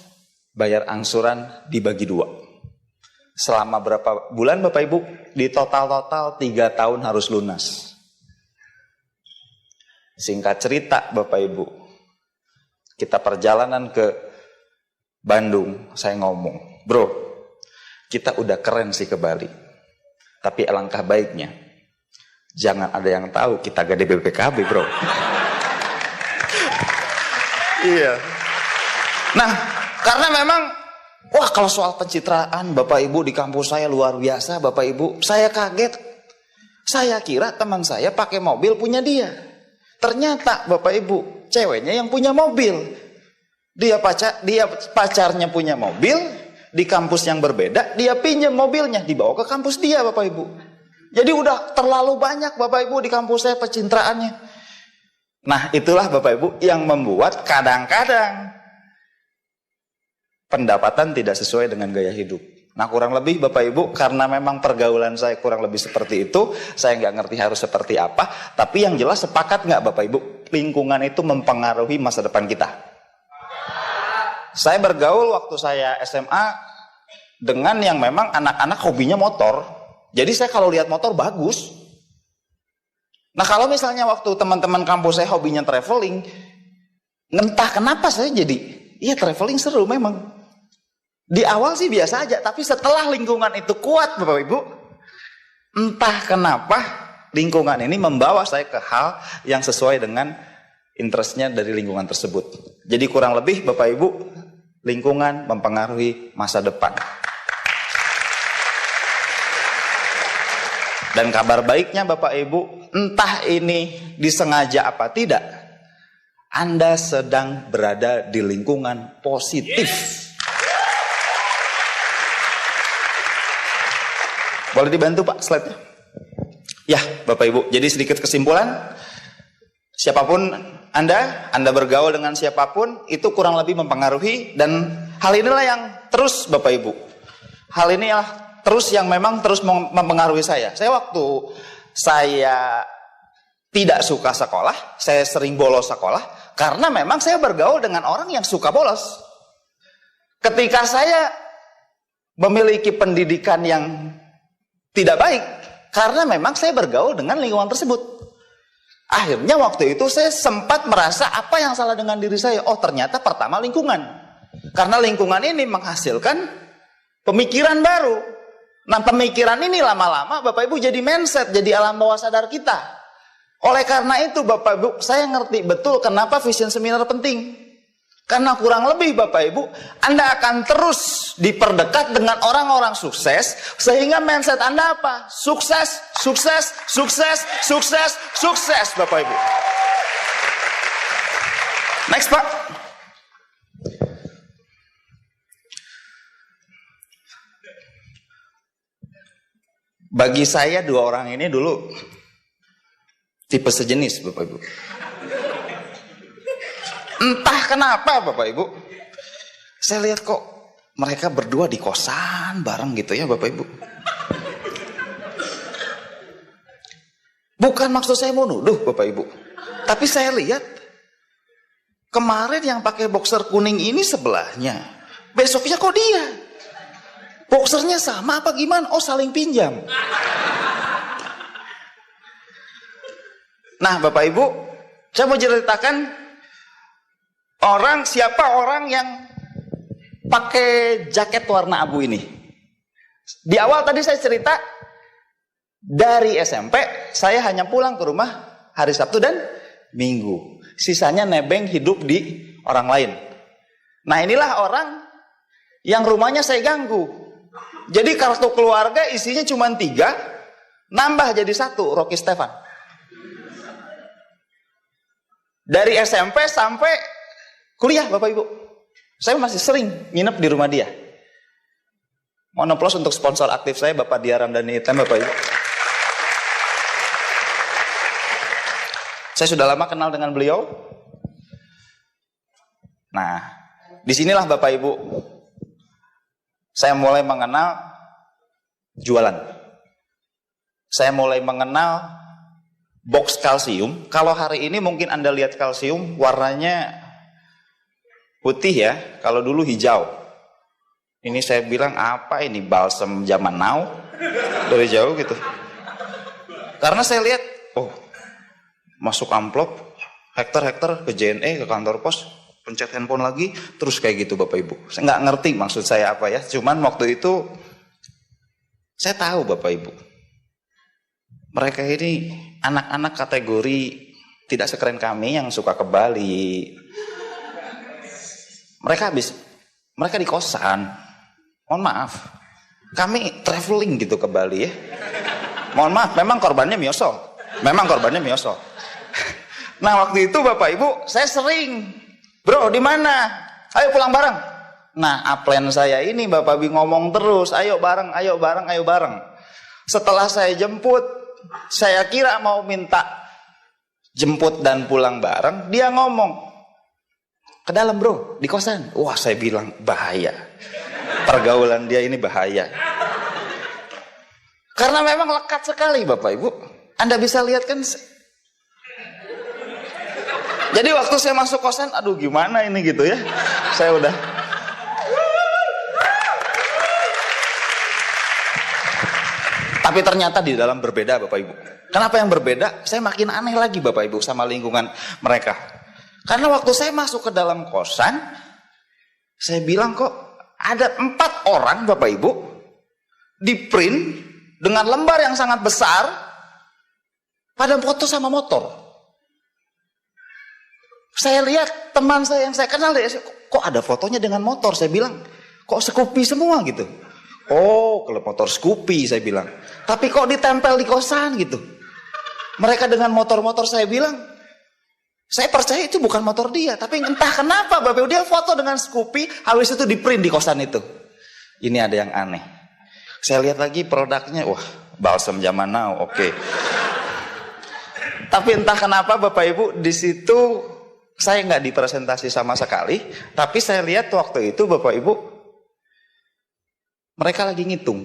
bayar angsuran dibagi 2. Selama berapa bulan Bapak Ibu? Di total 3 tahun harus lunas. Singkat cerita Bapak Ibu, kita perjalanan ke Bandung, saya ngomong, bro, kita udah keren sih ke Bali. Tapi alangkah baiknya, jangan ada yang tahu kita gak di BPKB bro. Iya. Nah, karena memang, wah kalau soal pencitraan Bapak Ibu di kampus saya luar biasa Bapak Ibu. Saya kaget. Saya kira teman saya pakai mobil punya dia. Ternyata Bapak Ibu, ceweknya yang punya mobil. Dia pacarnya punya mobil, di kampus yang berbeda, dia pinjam mobilnya, dibawa ke kampus dia Bapak Ibu. Jadi udah terlalu banyak Bapak Ibu di kampus saya pencitraannya. Nah itulah Bapak Ibu yang membuat kadang-kadang pendapatan tidak sesuai dengan gaya hidup. Nah kurang lebih Bapak Ibu, karena memang pergaulan saya kurang lebih seperti itu, saya nggak ngerti harus seperti apa. Tapi yang jelas sepakat nggak Bapak Ibu, lingkungan itu mempengaruhi masa depan kita. Saya bergaul waktu saya SMA dengan yang memang anak-anak hobinya motor. Jadi saya kalau lihat motor bagus. Nah kalau misalnya waktu teman-teman kampus saya hobinya traveling, entah kenapa saya jadi, iya traveling seru memang. Di awal sih biasa aja, tapi setelah lingkungan itu kuat Bapak Ibu, entah kenapa lingkungan ini membawa saya ke hal yang sesuai dengan interestnya dari lingkungan tersebut. Jadi kurang lebih Bapak Ibu, lingkungan mempengaruhi masa depan. Dan kabar baiknya Bapak Ibu, entah ini disengaja apa tidak, Anda sedang berada di lingkungan positif. Boleh dibantu Pak slide-nya? Ya Bapak Ibu, jadi sedikit kesimpulan. Siapapun Anda bergaul dengan siapapun, itu kurang lebih mempengaruhi. Dan hal inilah yang terus Bapak Ibu, hal inilah terus yang memang terus mempengaruhi saya. Saya waktu saya tidak suka sekolah, saya sering bolos sekolah, karena memang saya bergaul dengan orang yang suka bolos. Ketika saya memiliki pendidikan yang tidak baik, karena memang saya bergaul dengan lingkungan tersebut. Akhirnya waktu itu saya sempat merasa apa yang salah dengan diri saya. Oh ternyata pertama lingkungan. Karena lingkungan ini menghasilkan pemikiran baru. Nah pemikiran ini lama-lama Bapak Ibu jadi mindset, jadi alam bawah sadar kita. Oleh karena itu Bapak Ibu, saya ngerti betul kenapa vision seminar penting. Karena kurang lebih Bapak Ibu, Anda akan terus diperdekat dengan orang-orang sukses, sehingga mindset Anda apa? Sukses, sukses, sukses, sukses, sukses Bapak Ibu. Next Pak. Bagi saya dua orang ini dulu tipe sejenis Bapak Ibu. Entah kenapa Bapak Ibu, saya lihat kok mereka berdua di kosan bareng gitu ya Bapak Ibu. Bukan maksud saya mau nuduh Bapak Ibu, tapi saya lihat kemarin yang pakai boxer kuning ini sebelahnya, besoknya kok dia boxernya sama apa gimana? Oh saling pinjam. Nah Bapak Ibu, saya mau ceritakan siapa orang yang pakai jaket warna abu ini. Di awal tadi saya cerita, dari SMP saya hanya pulang ke rumah hari Sabtu dan Minggu. Sisanya nebeng hidup di orang lain. Nah inilah orang yang rumahnya saya ganggu. Jadi kartu keluarga isinya cuma 3, nambah jadi 1, Rocky Stefan. Dari SMP sampai kuliah Bapak Ibu. Saya masih sering nginep di rumah dia. Mohon aplaus untuk sponsor aktif saya, Bapak Dia Ramdhani Item, Bapak Ibu. Saya sudah lama kenal dengan beliau. Nah, disinilah Bapak Ibu, saya mulai mengenal jualan. Saya mulai mengenal box kalsium. Kalau hari ini mungkin Anda lihat kalsium warnanya putih ya, kalau dulu hijau. Ini saya bilang apa ini, balsam zaman now, dari jauh gitu. Karena saya lihat, oh masuk amplop, hektar-hektar ke JNE, ke kantor pos, pencet handphone lagi, terus kayak gitu Bapak Ibu. Saya nggak ngerti maksud saya apa ya, cuman waktu itu saya tahu Bapak Ibu, mereka ini anak-anak kategori tidak sekeren kami yang suka ke Bali. Mereka di kosan. Mohon maaf, kami traveling gitu ke Bali ya. Mohon maaf, memang korbannya Mioso. Nah waktu itu Bapak Ibu, saya sering, bro di mana? Ayo pulang bareng. Nah upline saya ini Bapak Ibu ngomong terus, ayo bareng. Setelah saya jemput, saya kira mau minta jemput dan pulang bareng, dia ngomong, ke dalam bro, di kosan. Wah saya bilang bahaya. Pergaulan dia ini bahaya. Karena memang lekat sekali Bapak Ibu. Anda bisa lihat kan. Jadi waktu saya masuk kosan, aduh gimana ini gitu ya. Saya udah. Tapi ternyata di dalam berbeda Bapak Ibu. Kenapa yang berbeda? Saya makin aneh lagi Bapak Ibu sama lingkungan mereka. Karena waktu saya masuk ke dalam kosan, saya bilang kok ada 4 orang Bapak Ibu di print dengan lembar yang sangat besar pada foto sama motor. Saya lihat teman saya yang saya kenal, kok ada fotonya dengan motor. Saya bilang, kok Scoopy semua gitu. Oh, kalau motor Scoopy saya bilang. Tapi kok ditempel di kosan gitu. Mereka dengan motor-motor, saya bilang, saya percaya itu bukan motor dia, tapi entah kenapa Bapak Ibu dia foto dengan Scoopy, habis itu di print di kosan itu. Ini ada yang aneh. Saya lihat lagi produknya, wah balsam zaman now, oke. Tapi entah kenapa Bapak Ibu di situ saya nggak dipresentasi sama sekali, tapi saya lihat waktu itu Bapak Ibu mereka lagi ngitung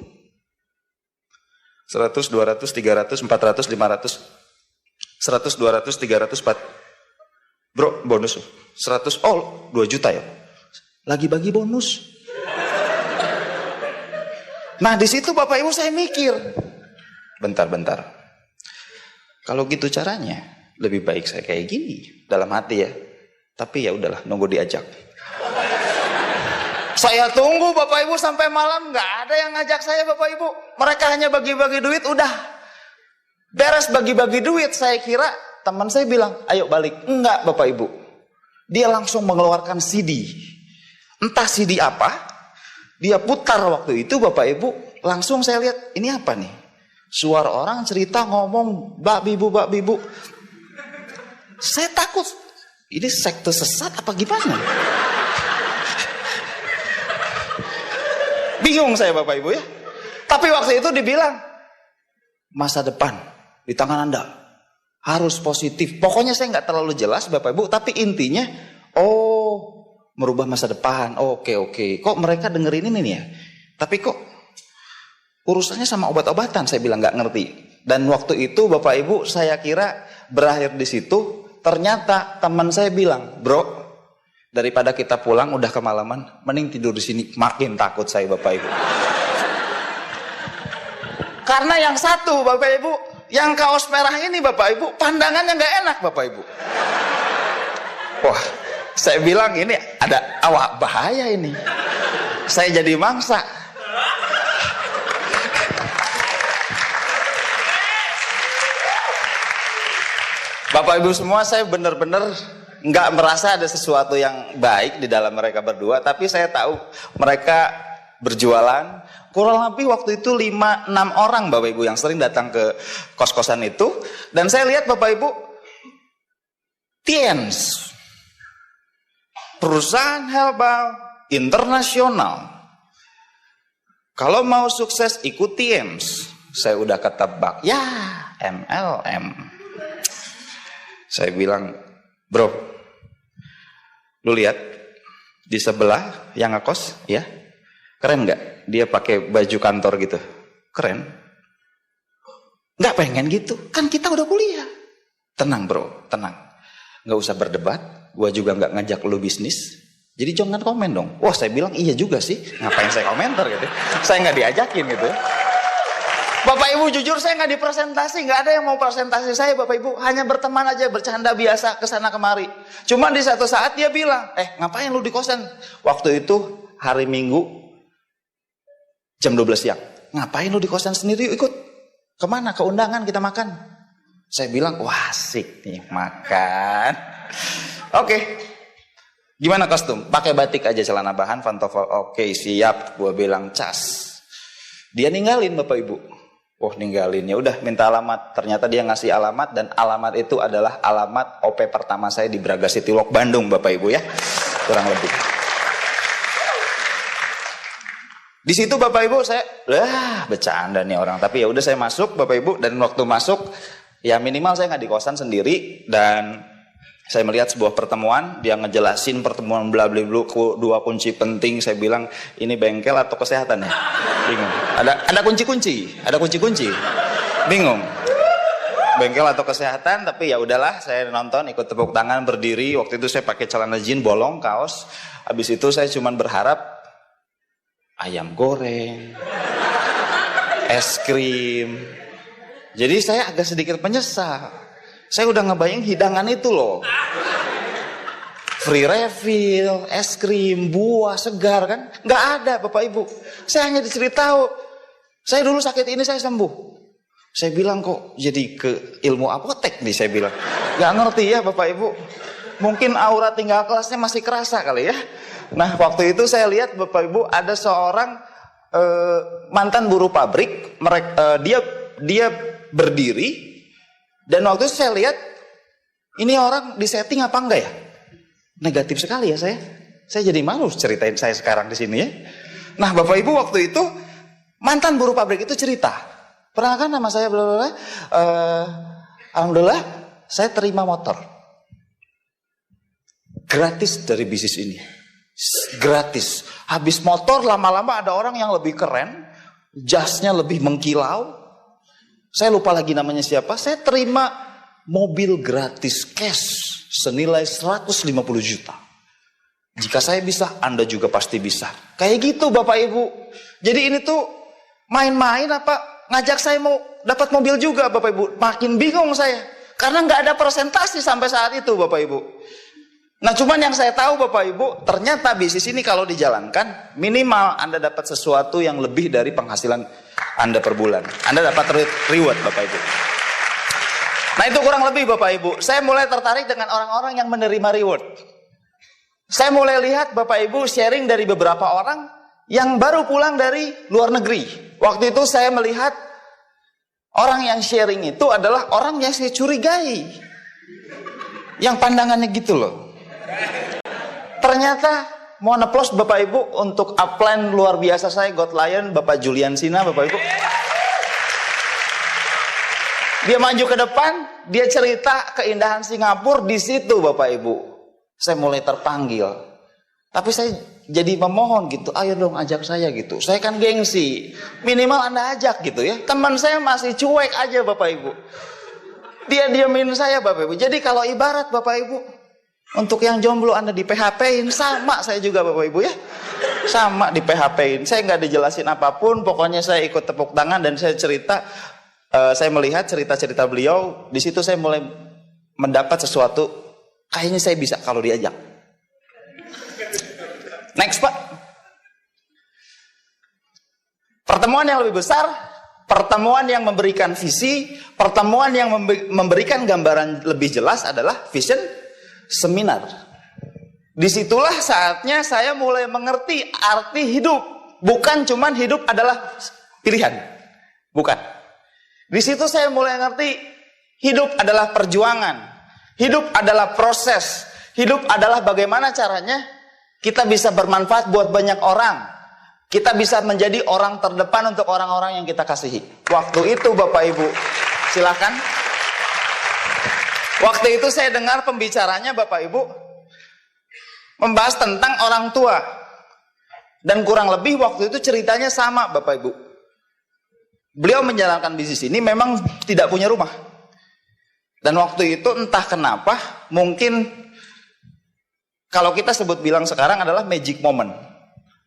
100, 200, 300, 400, 500, 100, 200, 300, 400. Bro, bonus 100, oh 2 juta ya. Lagi bagi bonus. Nah di situ Bapak Ibu saya mikir, bentar. Kalau gitu caranya, lebih baik saya kayak gini dalam hati ya. Tapi ya udahlah, nunggu diajak. Saya tunggu Bapak Ibu sampai malam, nggak ada yang ngajak saya Bapak Ibu. Mereka hanya bagi-bagi duit, udah beres bagi-bagi duit. Saya kira teman saya bilang, ayo balik. Enggak Bapak Ibu. Dia langsung mengeluarkan CD. Entah CD apa. Dia putar waktu itu Bapak Ibu. Langsung saya lihat, ini apa nih? Suara orang cerita ngomong, bak bibu. Saya takut. Ini sekte sesat apa gimana? Bingung saya Bapak Ibu ya. Tapi waktu itu dibilang, masa depan di tangan Anda. Harus positif. Pokoknya saya nggak terlalu jelas Bapak Ibu. Tapi intinya, oh merubah masa depan. Oke. Kok mereka dengerin ini nih ya? Tapi kok urusannya sama obat-obatan? Saya bilang nggak ngerti. Dan waktu itu Bapak Ibu saya kira berakhir di situ. Ternyata teman saya bilang, bro, daripada kita pulang udah kemalaman, mending tidur di sini. Makin takut saya Bapak Ibu. Karena yang satu Bapak Ibu, yang kaos merah ini Bapak Ibu, pandangannya nggak enak Bapak Ibu. Wah, saya bilang ini ada awak bahaya ini. Saya jadi mangsa. Bapak Ibu semua, saya benar-benar nggak merasa ada sesuatu yang baik di dalam mereka berdua, tapi saya tahu mereka berjualan. Kurang lebih waktu itu 5-6 orang Bapak Ibu yang sering datang ke kos-kosan itu. Dan saya lihat Bapak Ibu, Tiens, perusahaan herbal, internasional. Kalau mau sukses ikuti EMS. Saya udah ketebak, ya MLM. Saya bilang, bro, lu lihat di sebelah yang ngekos, ya, keren nggak? Dia pakai baju kantor gitu, keren. Nggak pengen gitu, kan kita udah kuliah. Tenang bro, tenang. Nggak usah berdebat, gua juga nggak ngajak lu bisnis. Jadi jangan komen dong. Wah saya bilang iya juga sih, ngapain saya komentar gitu. Saya nggak diajakin gitu. Bapak Ibu jujur saya nggak dipresentasi, nggak ada yang mau presentasi saya Bapak Ibu. Hanya berteman aja, bercanda biasa kesana kemari. Cuman di satu saat dia bilang, ngapain lu di kosan? Waktu itu hari Minggu jam 12 siang. Ngapain lu di kosan sendiri? Yuk ikut. Kemana? Ke undangan kita makan. Saya bilang, wah asik nih makan. Oke. Gimana kostum? Pakai batik aja celana bahan, pantofel. Oke, siap. Gua bilang cas. Dia ninggalin Bapak Ibu. Oh ninggalin, ya udah minta alamat. Ternyata dia ngasih alamat dan alamat itu adalah alamat OP pertama saya di Braga City Walk Bandung Bapak Ibu ya. Kurang lebih. Di situ Bapak Ibu saya bercanda nih orang. Tapi ya udah saya masuk Bapak Ibu, dan waktu masuk ya minimal saya nggak di kosan sendiri, dan saya melihat sebuah pertemuan, dia ngejelasin pertemuan bla bla bla, dua kunci penting. Saya bilang, ini bengkel atau kesehatan ya? Bingung. Ada kunci-kunci, ada kunci-kunci. Bingung. Bengkel atau kesehatan, tapi ya udahlah, saya nonton, ikut tepuk tangan, berdiri. Waktu itu saya pakai celana jeans bolong, kaos. Habis itu saya cuman berharap ayam goreng, es krim. Jadi saya agak sedikit menyesal. Saya udah ngebayang hidangan itu loh. Free refill, es krim, buah segar kan. Nggak ada Bapak Ibu. Saya hanya diceritahu, saya dulu sakit ini saya sembuh. Saya bilang kok jadi ke ilmu apotek nih saya bilang. Nggak ngerti ya Bapak Ibu. Mungkin aura tinggal kelasnya masih kerasa kali ya. Nah waktu itu saya lihat Bapak Ibu ada seorang mantan buruh pabrik. Dia berdiri. Dan waktu itu saya lihat, ini orang disetting apa enggak ya? Negatif sekali ya saya. Saya jadi malu ceritain saya sekarang di sini ya. Nah Bapak Ibu waktu itu, mantan buruh pabrik itu cerita. Pernah kan nama saya blablabla, alhamdulillah saya terima motor. Gratis dari bisnis ini. Gratis. Habis motor lama-lama ada orang yang lebih keren, jasnya lebih mengkilau. Saya lupa lagi namanya siapa. Saya terima mobil gratis cash senilai 150 juta. Jika saya bisa, Anda juga pasti bisa. Kayak gitu Bapak Ibu. Jadi ini tuh main-main apa ngajak saya mau dapat mobil juga Bapak Ibu. Makin bingung saya. Karena nggak ada presentasi sampai saat itu Bapak Ibu. Nah cuman yang saya tahu Bapak Ibu, ternyata bisnis ini kalau dijalankan, minimal Anda dapat sesuatu yang lebih dari penghasilan Anda per bulan. Anda dapat reward Bapak Ibu. Nah itu kurang lebih Bapak Ibu. Saya mulai tertarik dengan orang-orang yang menerima reward. Saya mulai lihat Bapak Ibu sharing dari beberapa orang yang baru pulang dari luar negeri. Waktu itu saya melihat orang yang sharing itu adalah orang yang saya curigai. Yang pandangannya gitu loh. Ternyata mau neplos Bapak Ibu untuk upline luar biasa saya, God Lion, Bapak Julian Sina Bapak Ibu. Dia maju ke depan, dia cerita keindahan Singapura di situ Bapak Ibu. Saya mulai terpanggil. Tapi saya jadi memohon gitu, ayo dong ajak saya gitu. Saya kan gengsi, minimal Anda ajak gitu ya. Teman saya masih cuek aja Bapak Ibu. Dia diamin saya Bapak Ibu. Jadi kalau ibarat Bapak Ibu, untuk yang jomblo Anda di PHP-in, sama saya juga Bapak Ibu ya. Sama di PHP-in. Saya nggak dijelasin apapun, pokoknya saya ikut tepuk tangan dan saya cerita. Saya melihat cerita-cerita beliau, di situ saya mulai mendapat sesuatu. Kayaknya saya bisa kalau diajak. Next Pak. Pertemuan yang lebih besar, pertemuan yang memberikan visi, pertemuan yang memberikan gambaran lebih jelas adalah vision seminar. Disitulah saatnya saya mulai mengerti arti hidup. Bukan cuman hidup adalah pilihan. Bukan. Di situ saya mulai ngerti hidup adalah perjuangan. Hidup adalah proses. Hidup adalah bagaimana caranya Kita bisa bermanfaat buat banyak orang. Kita bisa menjadi orang terdepan untuk orang-orang yang kita kasihi. Waktu itu Bapak Ibu, silakan. Waktu itu saya dengar pembicaranya Bapak Ibu membahas tentang orang tua. Dan kurang lebih waktu itu ceritanya sama Bapak Ibu. Beliau menjalankan bisnis ini memang tidak punya rumah. Dan waktu itu entah kenapa, mungkin kalau kita sebut bilang sekarang adalah magic moment,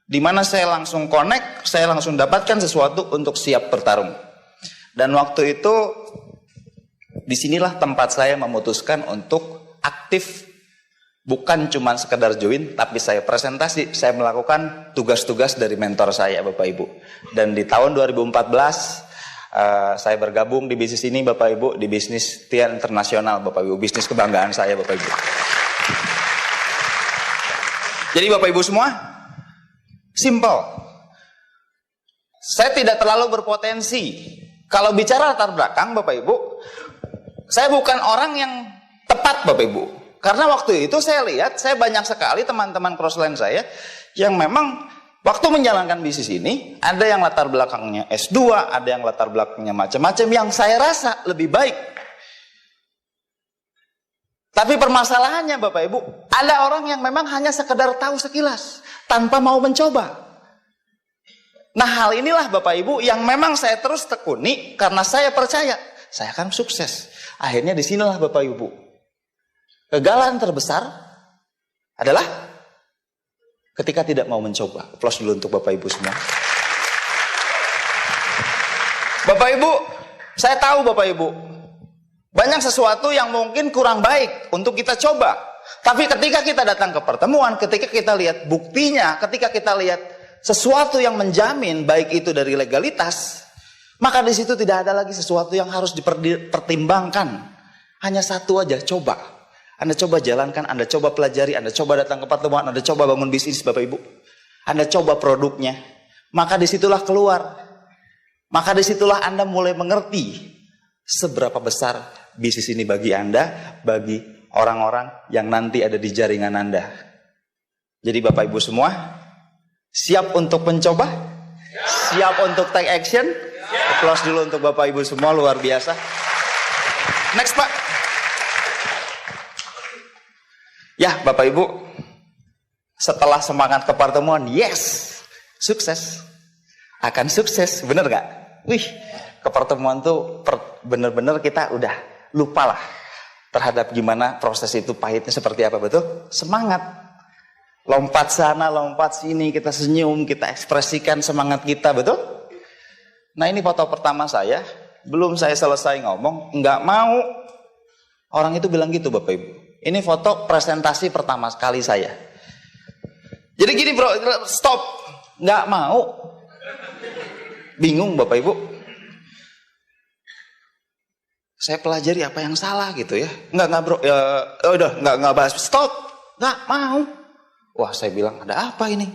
di mana saya langsung connect, saya langsung dapatkan sesuatu untuk siap bertarung. Dan waktu itu disinilah tempat saya memutuskan untuk aktif, bukan cuma sekedar join, tapi saya presentasi, saya melakukan tugas-tugas dari mentor saya Bapak Ibu. Dan di tahun 2014 saya bergabung di bisnis ini Bapak Ibu, di bisnis Tian Internasional Bapak Ibu, bisnis kebanggaan saya Bapak Ibu. Jadi Bapak Ibu semua, simple. Saya tidak terlalu berpotensi. Kalau bicara latar belakang Bapak Ibu, saya bukan orang yang tepat Bapak Ibu. Karena waktu itu saya lihat, saya banyak sekali teman-teman crossline saya yang memang waktu menjalankan bisnis ini, ada yang latar belakangnya S2, ada yang latar belakangnya macam-macam, yang saya rasa lebih baik. Tapi permasalahannya Bapak Ibu, ada orang yang memang hanya sekedar tahu sekilas, tanpa mau mencoba. Nah hal inilah Bapak Ibu yang memang saya terus tekuni, karena saya percaya, saya akan sukses. Akhirnya disinilah Bapak Ibu, kegagalan terbesar adalah ketika tidak mau mencoba. Aplaus dulu untuk Bapak Ibu semua. Bapak Ibu, saya tahu Bapak Ibu, banyak sesuatu yang mungkin kurang baik untuk kita coba. Tapi ketika kita datang ke pertemuan, ketika kita lihat buktinya, ketika kita lihat sesuatu yang menjamin baik itu dari legalitas, maka di situ tidak ada lagi sesuatu yang harus dipertimbangkan. Hanya satu aja, coba. Anda coba jalankan, Anda coba pelajari, Anda coba datang ke pertemuan, Anda coba bangun bisnis Bapak Ibu. Anda coba produknya. Maka disitulah keluar. Maka disitulah Anda mulai mengerti seberapa besar bisnis ini bagi Anda, bagi orang-orang yang nanti ada di jaringan Anda. Jadi Bapak Ibu semua, siap untuk mencoba? Siap untuk take action? Aplaus dulu untuk Bapak Ibu semua, luar biasa. Next Pak. Ya Bapak Ibu, setelah semangat ke pertemuan, yes, sukses. Akan sukses, bener gak? Wih, ke pertemuan tuh bener-bener kita udah lupa lah terhadap gimana proses itu pahitnya seperti apa, betul? Semangat. Lompat sana, lompat sini, kita senyum, kita ekspresikan semangat kita, betul? Nah ini foto pertama saya, belum saya selesai ngomong, nggak mau. Orang itu bilang gitu Bapak Ibu. Ini foto presentasi pertama sekali saya. Jadi gini bro, stop. Nggak mau. Bingung Bapak Ibu. Saya pelajari apa yang salah gitu ya. Nggak bro, ya udah nggak bahas. Stop. Nggak mau. Wah saya bilang ada apa ini?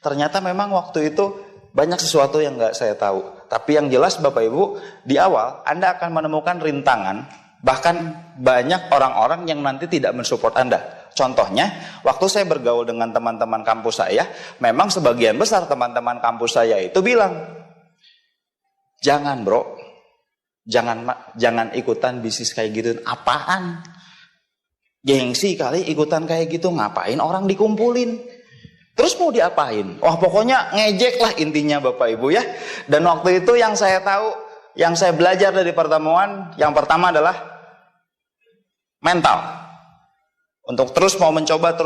Ternyata memang waktu itu banyak sesuatu yang nggak saya tahu. Tapi yang jelas Bapak Ibu, di awal Anda akan menemukan rintangan. Bahkan banyak orang-orang yang nanti tidak mensupport Anda. Contohnya, waktu saya bergaul dengan teman-teman kampus saya, memang sebagian besar teman-teman kampus saya itu bilang, jangan bro, jangan ikutan bisnis kayak gitu. Apaan? Gengsi kali ikutan kayak gitu, ngapain orang dikumpulin? Terus mau diapain? Wah pokoknya ngejek lah intinya Bapak Ibu ya. Dan waktu itu yang saya tahu, yang saya belajar dari pertemuan, yang pertama adalah mental. Untuk terus mau mencoba.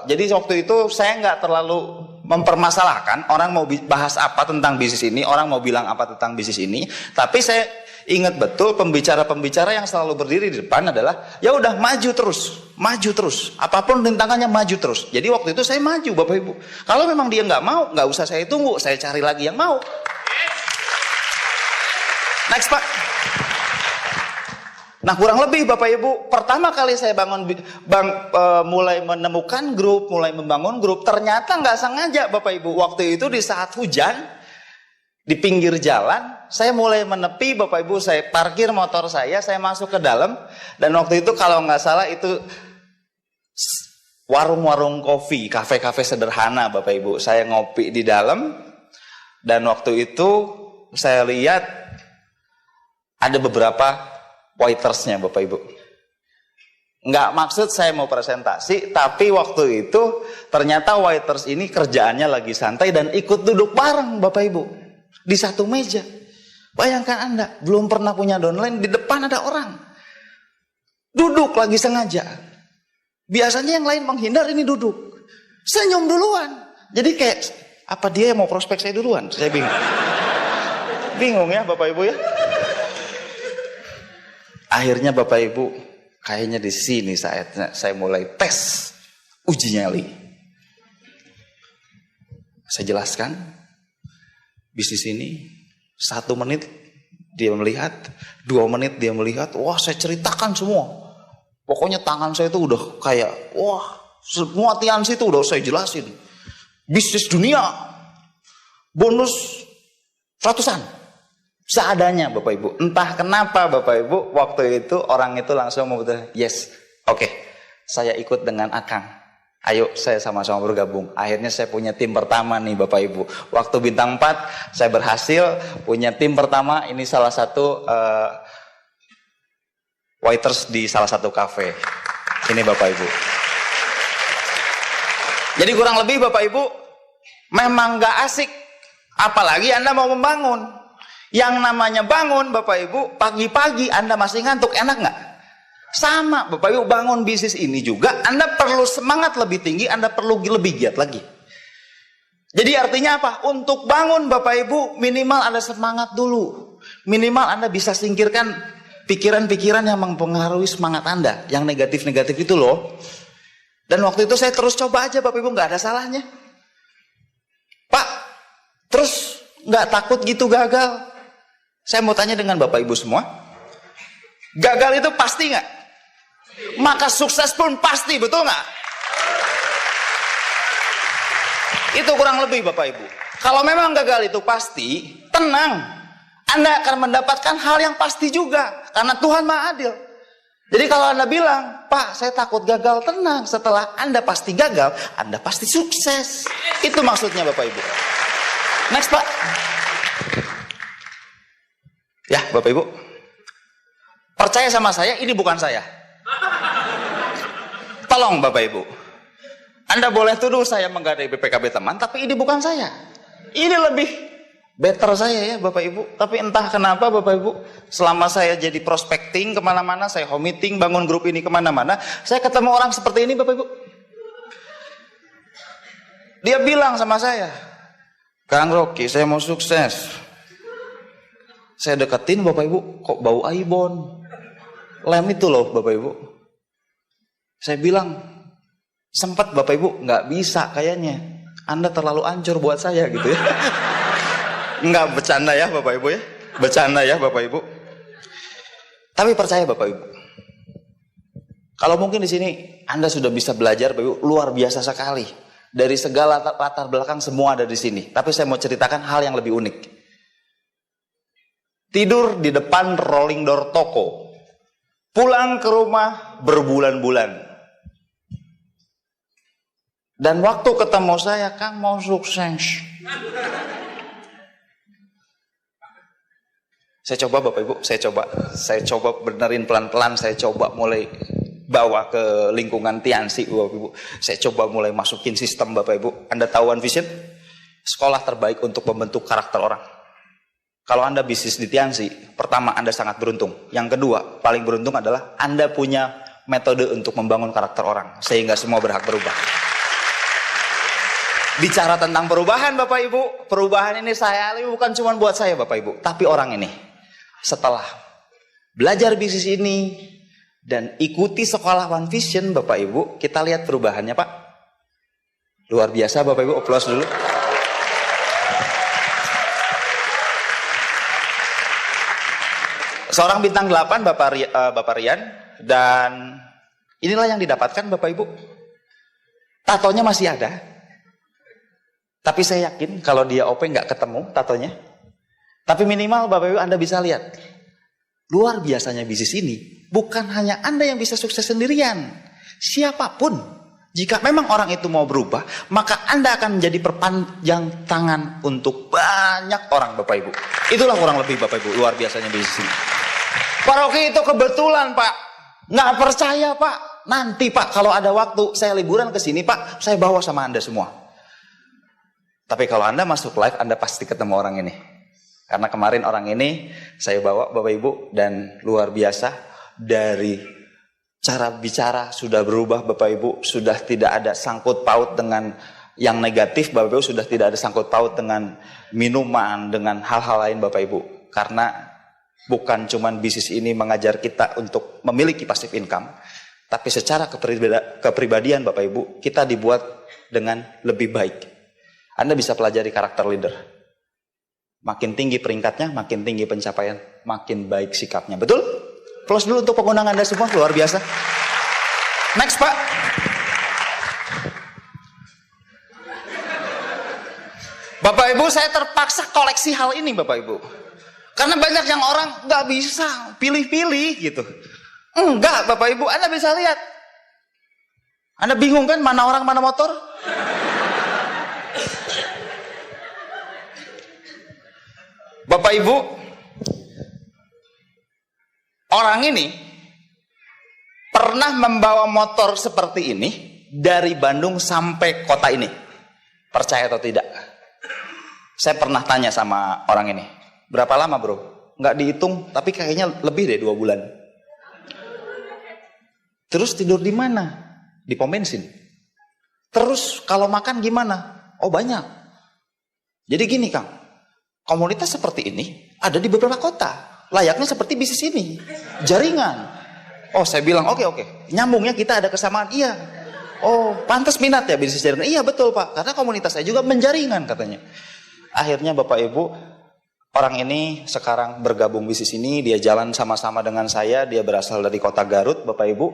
Jadi waktu itu saya nggak terlalu mempermasalahkan orang mau bahas apa tentang bisnis ini, orang mau bilang apa tentang bisnis ini. Tapi saya ingat betul pembicara-pembicara yang selalu berdiri di depan adalah ya udah maju terus. Apapun rintangannya maju terus. Jadi waktu itu saya maju Bapak Ibu. Kalau memang dia nggak mau, nggak usah saya tunggu, saya cari lagi yang mau. Next Pak. Nah kurang lebih Bapak Ibu, pertama kali saya mulai menemukan grup, mulai membangun grup, ternyata nggak sengaja Bapak Ibu. Waktu itu di saat hujan, di pinggir jalan, saya mulai menepi Bapak Ibu, saya parkir motor saya masuk ke dalam. Dan waktu itu kalau nggak salah itu warung-warung kopi, kafe-kafe sederhana Bapak Ibu. Saya ngopi di dalam, dan waktu itu saya lihat ada beberapa waitersnya Bapak Ibu. Nggak maksud saya mau presentasi, tapi waktu itu ternyata waiters ini kerjaannya lagi santai dan ikut duduk bareng Bapak Ibu di satu meja. Bayangkan Anda, belum pernah punya downline, di depan ada orang duduk lagi sengaja. Biasanya yang lain menghindar, ini duduk senyum duluan. Jadi kayak, apa dia yang mau prospek saya duluan? Saya bingung ya Bapak Ibu ya. Akhirnya Bapak Ibu, kayaknya di sini saatnya saya mulai tes uji nyali. Saya jelaskan, bisnis ini 1 menit dia melihat, 2 menit dia melihat, wah saya ceritakan semua. Pokoknya tangan saya itu udah kayak, wah semua tiansi itu udah saya jelasin. Bisnis dunia, bonus ratusan. Seadanya Bapak Ibu. Entah kenapa Bapak Ibu, waktu itu orang itu langsung memutuskan, yes, oke, saya ikut dengan Akang. Ayo saya sama-sama bergabung. Akhirnya saya punya tim pertama nih Bapak Ibu. Waktu bintang 4 saya berhasil punya tim pertama. Ini salah satu waiters di salah satu kafe. Ini Bapak Ibu. Jadi kurang lebih Bapak Ibu, memang gak asik. Apalagi Anda mau membangun. Yang namanya bangun Bapak Ibu, pagi-pagi Anda masih ngantuk, enak gak? Sama Bapak Ibu, bangun bisnis ini juga Anda perlu semangat lebih tinggi, Anda perlu lebih giat lagi. Jadi artinya apa? Untuk bangun Bapak Ibu, minimal Anda semangat dulu. Minimal Anda bisa singkirkan pikiran-pikiran yang mempengaruhi semangat Anda, yang negatif-negatif itu loh. Dan waktu itu saya terus coba aja Bapak Ibu, gak ada salahnya. Pak, terus gak takut gitu gagal? Saya mau tanya dengan Bapak Ibu semua, gagal itu pasti gak? Maka sukses pun pasti, betul gak? Itu kurang lebih Bapak Ibu. Kalau memang gagal itu pasti, tenang, Anda akan mendapatkan hal yang pasti juga, karena Tuhan Maha Adil. Jadi kalau Anda bilang, Pak saya takut gagal, tenang, setelah Anda pasti gagal, Anda pasti sukses. Itu maksudnya Bapak Ibu. Next Pak. Ya Bapak Ibu, percaya sama saya, ini bukan saya. Tolong Bapak Ibu, Anda boleh tuduh saya menggadai BPKB teman, tapi ini bukan saya. Ini lebih better saya ya Bapak Ibu. Tapi entah kenapa Bapak Ibu, selama saya jadi prospecting kemana-mana, saya home meeting, bangun grup ini kemana-mana, saya ketemu orang seperti ini Bapak Ibu. Dia bilang sama saya, Kang Rocky, saya mau sukses. Saya deketin Bapak Ibu, kok bau aibon. Lem itu loh Bapak Ibu. Saya bilang, sempat Bapak Ibu, nggak bisa kayaknya. Anda terlalu ancur buat saya gitu ya. Nggak bercanda ya Bapak Ibu ya. Bercanda ya Bapak Ibu. Tapi percaya Bapak Ibu. Kalau mungkin di sini Anda sudah bisa belajar Bapak Ibu, luar biasa sekali. Dari segala latar belakang semua ada di sini. Tapi saya mau ceritakan hal yang lebih unik. Tidur di depan rolling door toko. Pulang ke rumah berbulan-bulan. Dan waktu ketemu saya, Kang mau sukses. Saya coba Bapak Ibu, saya coba benerin pelan-pelan, saya coba mulai bawa ke lingkungan Tiansi Bapak Ibu. Saya coba mulai masukin sistem Bapak Ibu. Anda tahu One Vision? Sekolah terbaik untuk membentuk karakter orang. Kalau Anda bisnis di Tiansi, pertama Anda sangat beruntung. Yang kedua, paling beruntung adalah Anda punya metode untuk membangun karakter orang. Sehingga semua berhak berubah. Bicara tentang perubahan Bapak Ibu, perubahan ini saya bukan cuma buat saya Bapak Ibu, tapi orang ini. Setelah belajar bisnis ini dan ikuti sekolah One Vision Bapak Ibu, kita lihat perubahannya Pak. Luar biasa Bapak Ibu, aplaus dulu. Seorang bintang 8 Bapak Rian, dan inilah yang didapatkan Bapak Ibu. Tatonya masih ada. Tapi saya yakin kalau dia OP nggak ketemu tatonya. Tapi minimal Bapak Ibu Anda bisa lihat. Luar biasanya bisnis ini. Bukan hanya Anda yang bisa sukses sendirian. Siapapun Jika memang orang itu mau berubah, maka Anda akan menjadi perpanjang tangan untuk banyak orang, Bapak Ibu. Itulah kurang lebih, Bapak Ibu, luar biasanya bisnis ini. Paroki itu kebetulan, Pak. Nggak percaya, Pak. Nanti, Pak, kalau ada waktu, saya liburan ke sini, Pak, saya bawa sama Anda semua. Tapi kalau Anda masuk live, Anda pasti ketemu orang ini. Karena kemarin orang ini saya bawa, Bapak Ibu, dan luar biasa dari cara bicara sudah berubah, Bapak Ibu, sudah tidak ada sangkut paut dengan yang negatif, Bapak Ibu, sudah tidak ada sangkut paut dengan minuman, dengan hal-hal lain, Bapak Ibu. Karena bukan cuman bisnis ini mengajar kita untuk memiliki passive income, tapi secara kepribadian, Bapak Ibu, kita dibuat dengan lebih baik. Anda bisa pelajari karakter leader. Makin tinggi peringkatnya, makin tinggi pencapaian, makin baik sikapnya. Betul? Plus dulu untuk pengundang Anda semua, luar biasa. Next, Pak. Bapak Ibu, saya terpaksa koleksi hal ini, Bapak Ibu. Karena banyak yang orang nggak bisa pilih-pilih gitu. Enggak, Bapak Ibu, Anda bisa lihat. Anda bingung kan mana orang, mana motor? Bapak Ibu, orang ini pernah membawa motor seperti ini dari Bandung sampai kota ini. Percaya atau tidak? Saya pernah tanya sama orang ini, berapa lama bro? Nggak dihitung, tapi kayaknya lebih deh 2 bulan. Terus tidur di mana? Di pom bensin. Terus kalau makan gimana? Oh banyak. Jadi gini Kang, komunitas seperti ini ada di beberapa kota. Layaknya seperti bisnis ini, jaringan. Oh saya bilang oke, nyambungnya kita ada kesamaan. Iya. Oh pantas minat ya bisnis jaringan. Iya betul Pak, karena komunitas saya juga menjaringan katanya. Akhirnya Bapak Ibu, orang ini sekarang bergabung bisnis ini. Dia jalan sama-sama dengan saya. Dia berasal dari kota Garut, Bapak Ibu.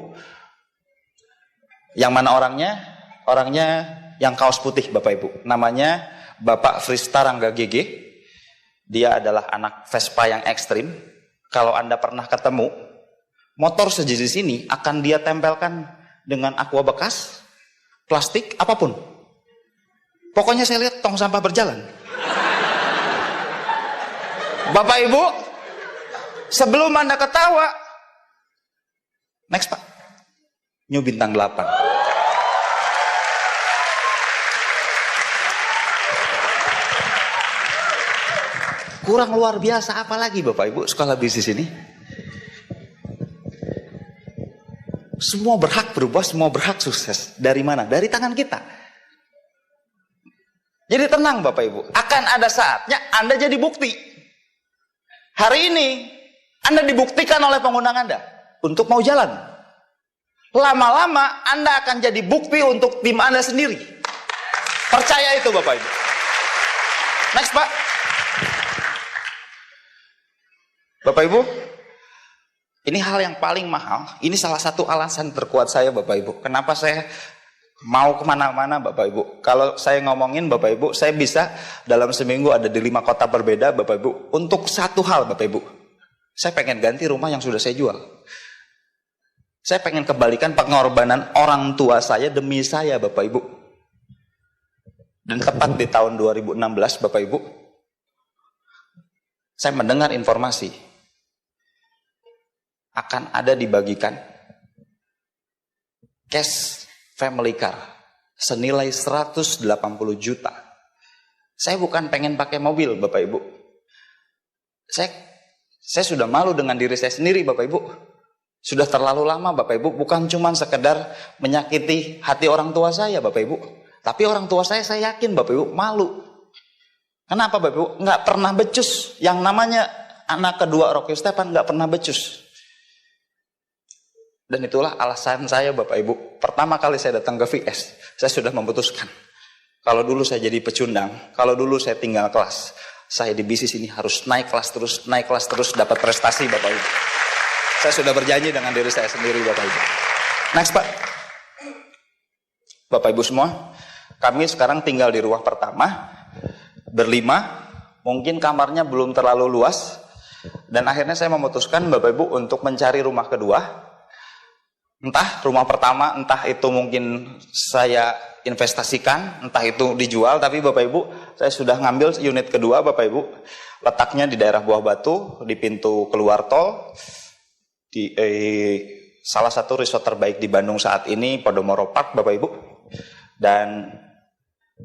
Yang mana orangnya? Orangnya yang kaos putih, Bapak Ibu. Namanya Bapak Frista Rangga GG. Dia adalah anak Vespa yang ekstrim. Kalau Anda pernah ketemu, motor sejenis ini akan dia tempelkan dengan aqua bekas, plastik, apapun. Pokoknya saya lihat tong sampah berjalan. Bapak Ibu, sebelum Anda ketawa, next Pak, New Bintang 8. Kurang luar biasa apa lagi Bapak Ibu sekolah bisnis ini? Semua berhak berubah, semua berhak sukses. Dari mana? Dari tangan kita. Jadi tenang Bapak Ibu, akan ada saatnya Anda jadi bukti. Hari ini Anda dibuktikan oleh pengundang Anda untuk mau jalan. Lama-lama Anda akan jadi bukti untuk tim Anda sendiri. Percaya itu Bapak Ibu. Next Pak. Bapak Ibu, ini hal yang paling mahal. Ini salah satu alasan terkuat saya Bapak Ibu. Kenapa saya mau kemana-mana Bapak Ibu. Kalau saya ngomongin Bapak Ibu, saya bisa dalam seminggu ada di 5 kota berbeda Bapak Ibu. Untuk satu hal Bapak Ibu, saya pengen ganti rumah yang sudah saya jual. Saya pengen kembalikan pengorbanan orang tua saya demi saya Bapak Ibu. Dan tepat di tahun 2016 Bapak Ibu, saya mendengar informasi akan ada dibagikan cash family car senilai 180 juta. Saya bukan pengen pakai mobil Bapak Ibu. Saya sudah malu dengan diri saya sendiri Bapak Ibu. Sudah terlalu lama Bapak Ibu, bukan cuma sekedar menyakiti hati orang tua saya Bapak Ibu. Tapi orang tua saya yakin Bapak Ibu malu. Kenapa Bapak Ibu? Nggak pernah becus. Yang namanya anak kedua Rocky Stepan nggak pernah becus. Dan itulah alasan saya Bapak Ibu. Pertama kali saya datang ke VS, saya sudah memutuskan. Kalau dulu saya jadi pecundang, kalau dulu saya tinggal kelas, saya di bisnis ini harus naik kelas terus, dapat prestasi Bapak Ibu. Saya sudah berjanji dengan diri saya sendiri Bapak Ibu. Next Pak. Bapak Ibu semua, kami sekarang tinggal di rumah pertama, berlima, mungkin kamarnya belum terlalu luas. Dan akhirnya saya memutuskan Bapak Ibu untuk mencari rumah kedua. Entah rumah pertama, entah itu mungkin saya investasikan, entah itu dijual, tapi Bapak Ibu, saya sudah ngambil unit kedua Bapak Ibu. Letaknya di daerah Buah Batu, di pintu keluar tol, di salah satu resort terbaik di Bandung saat ini, Podomoro Park Bapak Ibu. Dan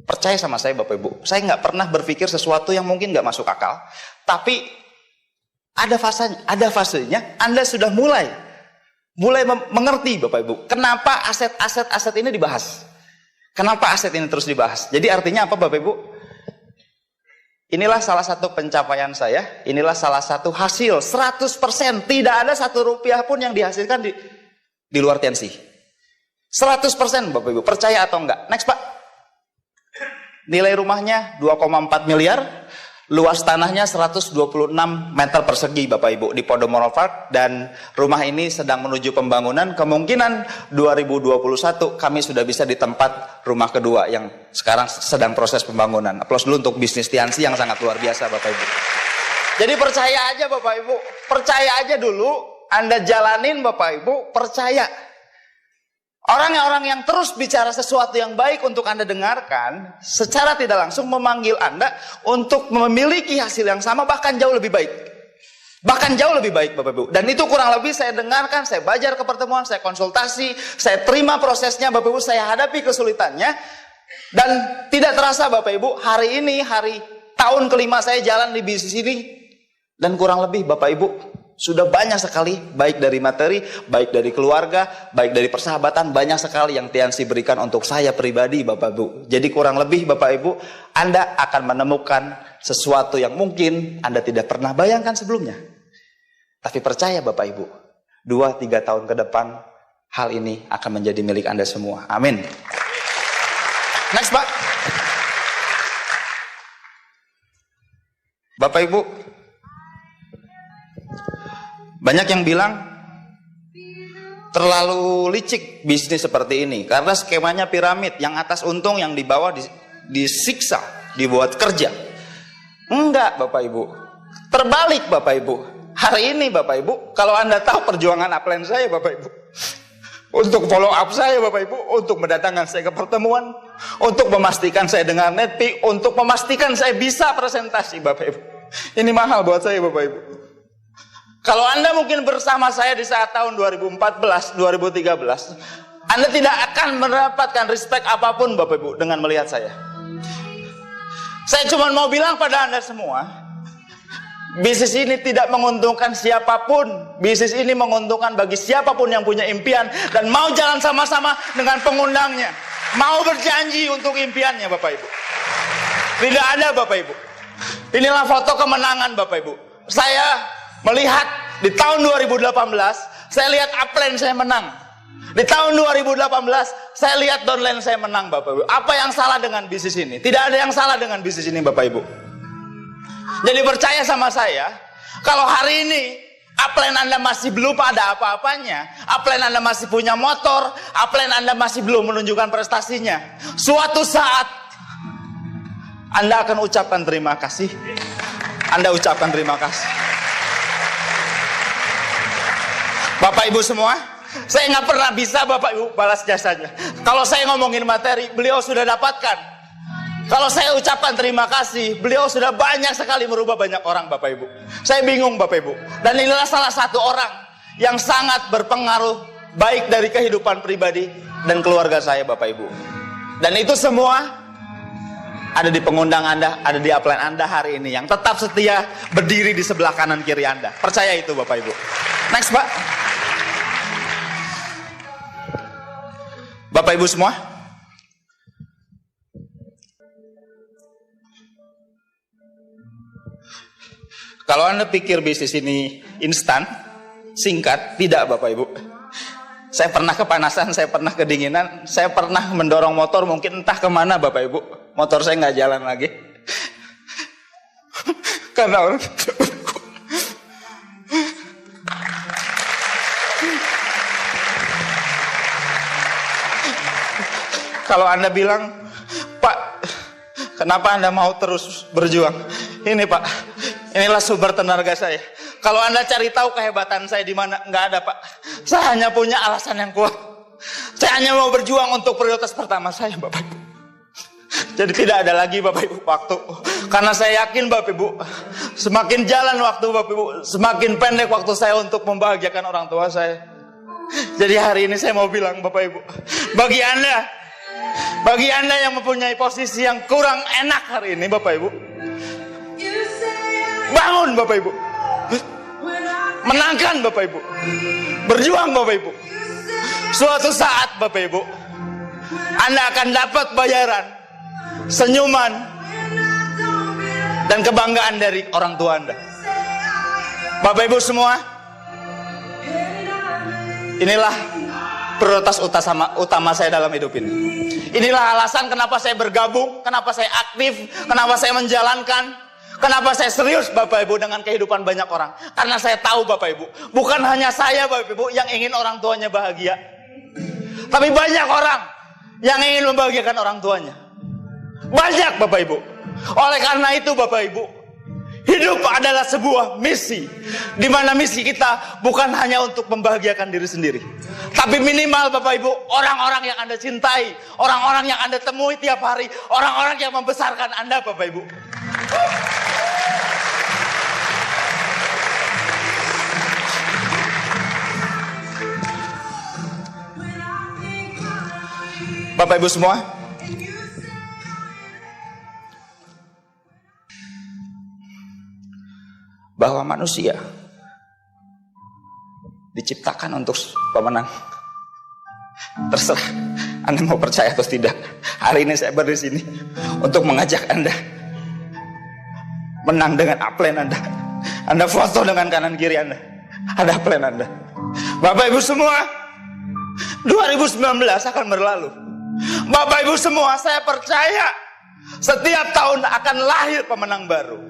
percaya sama saya Bapak Ibu, saya nggak pernah berpikir sesuatu yang mungkin nggak masuk akal, tapi ada fasenya, Anda sudah mulai mengerti Bapak Ibu, kenapa aset ini dibahas. Kenapa aset ini terus dibahas? Jadi artinya apa Bapak Ibu? Inilah salah satu pencapaian saya, inilah salah satu hasil 100%, tidak ada 1 rupiah pun yang dihasilkan di luar tensi. 100% Bapak Ibu, percaya atau enggak? Next Pak. Nilai rumahnya 2,4 miliar. Luas tanahnya 126 meter persegi Bapak Ibu di Podomoro Park, dan rumah ini sedang menuju pembangunan. Kemungkinan 2021 kami sudah bisa di tempat rumah kedua yang sekarang sedang proses pembangunan. Aplaus dulu untuk bisnis Tiansi yang sangat luar biasa Bapak Ibu. Jadi percaya aja Bapak Ibu, percaya aja dulu, Anda jalanin Bapak Ibu, percaya. Orang-orang yang terus bicara sesuatu yang baik untuk Anda dengarkan, secara tidak langsung memanggil Anda untuk memiliki hasil yang sama, bahkan jauh lebih baik. Bahkan jauh lebih baik Bapak Ibu. Dan itu kurang lebih saya dengarkan, saya belajar ke pertemuan, saya konsultasi, saya terima prosesnya Bapak Ibu, saya hadapi kesulitannya. Dan tidak terasa Bapak Ibu, hari ini hari tahun kelima saya jalan di bisnis ini. Dan kurang lebih Bapak Ibu, sudah banyak sekali, baik dari materi, baik dari keluarga, baik dari persahabatan, banyak sekali yang Tiansi berikan untuk saya pribadi Bapak Ibu. Jadi kurang lebih Bapak Ibu, Anda akan menemukan sesuatu yang mungkin Anda tidak pernah bayangkan sebelumnya. Tapi percaya Bapak Ibu, 2-3 tahun ke depan, hal ini akan menjadi milik Anda semua. Amin. Next Pak. Bapak Ibu, banyak yang bilang terlalu licik bisnis seperti ini karena skemanya piramid, yang atas untung, yang di bawah disiksa, dibuat kerja. Enggak Bapak Ibu, terbalik Bapak Ibu. Hari ini Bapak Ibu, kalau Anda tahu perjuangan upline saya Bapak Ibu, untuk follow up saya Bapak Ibu, untuk mendatangkan saya ke pertemuan, untuk memastikan saya dengar netpi, untuk memastikan saya bisa presentasi Bapak Ibu. Ini mahal buat saya Bapak Ibu. Kalau Anda mungkin bersama saya di saat tahun 2014, 2013, Anda tidak akan mendapatkan respect apapun Bapak Ibu dengan melihat saya. Saya cuma mau bilang pada Anda semua, bisnis ini tidak menguntungkan siapapun. Bisnis ini menguntungkan bagi siapapun yang punya impian dan mau jalan sama-sama dengan pengundangnya. Mau berjanji untuk impiannya Bapak Ibu. Tidak ada Bapak Ibu. Inilah foto kemenangan Bapak Ibu. Saya melihat di tahun 2018, saya lihat upline saya menang. Di tahun 2018, saya lihat downline saya menang Bapak Ibu. Apa yang salah dengan bisnis ini? Tidak ada yang salah dengan bisnis ini Bapak Ibu. Jadi percaya sama saya, kalau hari ini upline Anda masih belum ada apa-apanya, upline Anda masih punya motor, upline Anda masih belum menunjukkan prestasinya, suatu saat Anda akan ucapkan terima kasih. Anda ucapkan terima kasih. Bapak Ibu semua, saya nggak pernah bisa Bapak Ibu balas jasanya. Kalau saya ngomongin materi, beliau sudah dapatkan. Kalau saya ucapkan terima kasih, beliau sudah banyak sekali merubah banyak orang Bapak Ibu. Saya bingung Bapak Ibu. Dan inilah salah satu orang yang sangat berpengaruh baik dari kehidupan pribadi dan keluarga saya Bapak Ibu. Dan itu semua ada di pengundang Anda, ada di upline Anda hari ini yang tetap setia berdiri di sebelah kanan kiri Anda. Percaya itu Bapak Ibu. Next Pak. Bapak Ibu semua, kalau Anda pikir bisnis ini instan, singkat, tidak Bapak Ibu. Saya pernah kepanasan, saya pernah kedinginan, saya pernah mendorong motor mungkin entah kemana Bapak Ibu. Motor saya nggak jalan lagi. Karena orang kalau Anda bilang, Pak, kenapa Anda mau terus berjuang? Ini Pak, inilah sumber tenaga saya. Kalau Anda cari tahu kehebatan saya di mana, nggak ada, Pak. Saya hanya punya alasan yang kuat. Saya hanya mau berjuang untuk prioritas pertama saya, Bapak Ibu. Jadi tidak ada lagi, Bapak Ibu, waktu. Karena saya yakin, Bapak Ibu, semakin jalan waktu, Bapak Ibu, semakin pendek waktu saya untuk membahagiakan orang tua saya. Jadi hari ini saya mau bilang, Bapak Ibu, bagi Anda yang mempunyai posisi yang kurang enak hari ini, Bapak Ibu, bangun, Bapak Ibu. Menangkan, Bapak Ibu. Berjuang, Bapak Ibu. Suatu saat, Bapak Ibu, Anda akan dapat bayaran, senyuman, dan kebanggaan dari orang tua Anda. Bapak Ibu semua, inilah prioritas utama saya dalam hidup ini. Inilah alasan kenapa saya bergabung, kenapa saya aktif, kenapa saya menjalankan, kenapa saya serius, Bapak Ibu, dengan kehidupan banyak orang. Karena saya tahu, Bapak Ibu, bukan hanya saya, Bapak Ibu, yang ingin orang tuanya bahagia, tapi banyak orang yang ingin membahagiakan orang tuanya. Banyak, Bapak Ibu. Oleh karena itu, Bapak Ibu, hidup adalah sebuah misi, di mana misi kita bukan hanya untuk membahagiakan diri sendiri, tapi minimal, Bapak Ibu, orang-orang yang Anda cintai, orang-orang yang Anda temui tiap hari, orang-orang yang membesarkan Anda, Bapak Ibu. Bapak Ibu semua, bahwa manusia diciptakan untuk pemenang. Terserah Anda mau percaya atau tidak. Hari ini saya berdiri sini untuk mengajak Anda menang dengan upline Anda. Anda foto dengan kanan kiri Anda, ada upline Anda. Bapak Ibu semua, 2019 akan berlalu. Bapak Ibu semua, saya percaya setiap tahun akan lahir pemenang baru.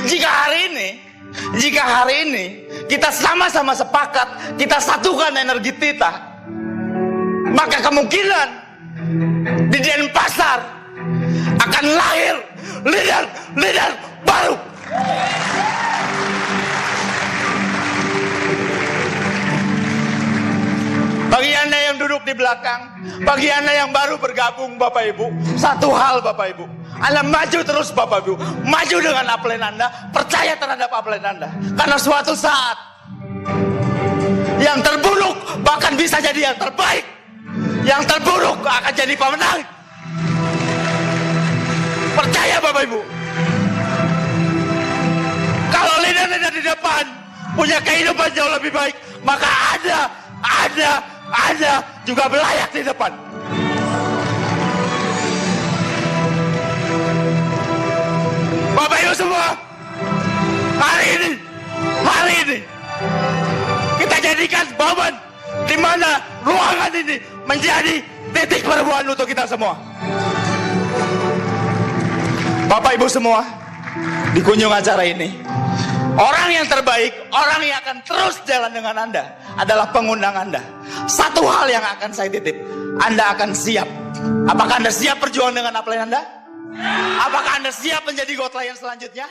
Jika hari ini kita sama-sama sepakat, kita satukan energi kita, maka kemungkinan di Denpasar akan lahir leader baru. Bagi Anda yang duduk di belakang, bagi Anda yang baru bergabung, Bapak Ibu, satu hal, Bapak Ibu, Anda maju terus, Bapak Ibu, maju dengan upline Anda, percaya terhadap upline Anda, karena suatu saat yang terburuk bahkan bisa jadi yang terbaik, yang terburuk akan jadi pemenang. Percaya, Bapak Ibu. Kalau leader-leader di depan punya kehidupan jauh lebih baik, maka Anda juga belayak di depan. Bapak Ibu semua, hari ini kita jadikan momen di mana ruangan ini menjadi titik pertemuan untuk kita semua. Bapak Ibu semua, di kunjung acara ini, orang yang terbaik, orang yang akan terus jalan dengan Anda adalah pengundang Anda. Satu hal yang akan saya titip, Anda akan siap. Apakah Anda siap berjuang dengan upline Anda? Apakah Anda siap menjadi God Lion selanjutnya?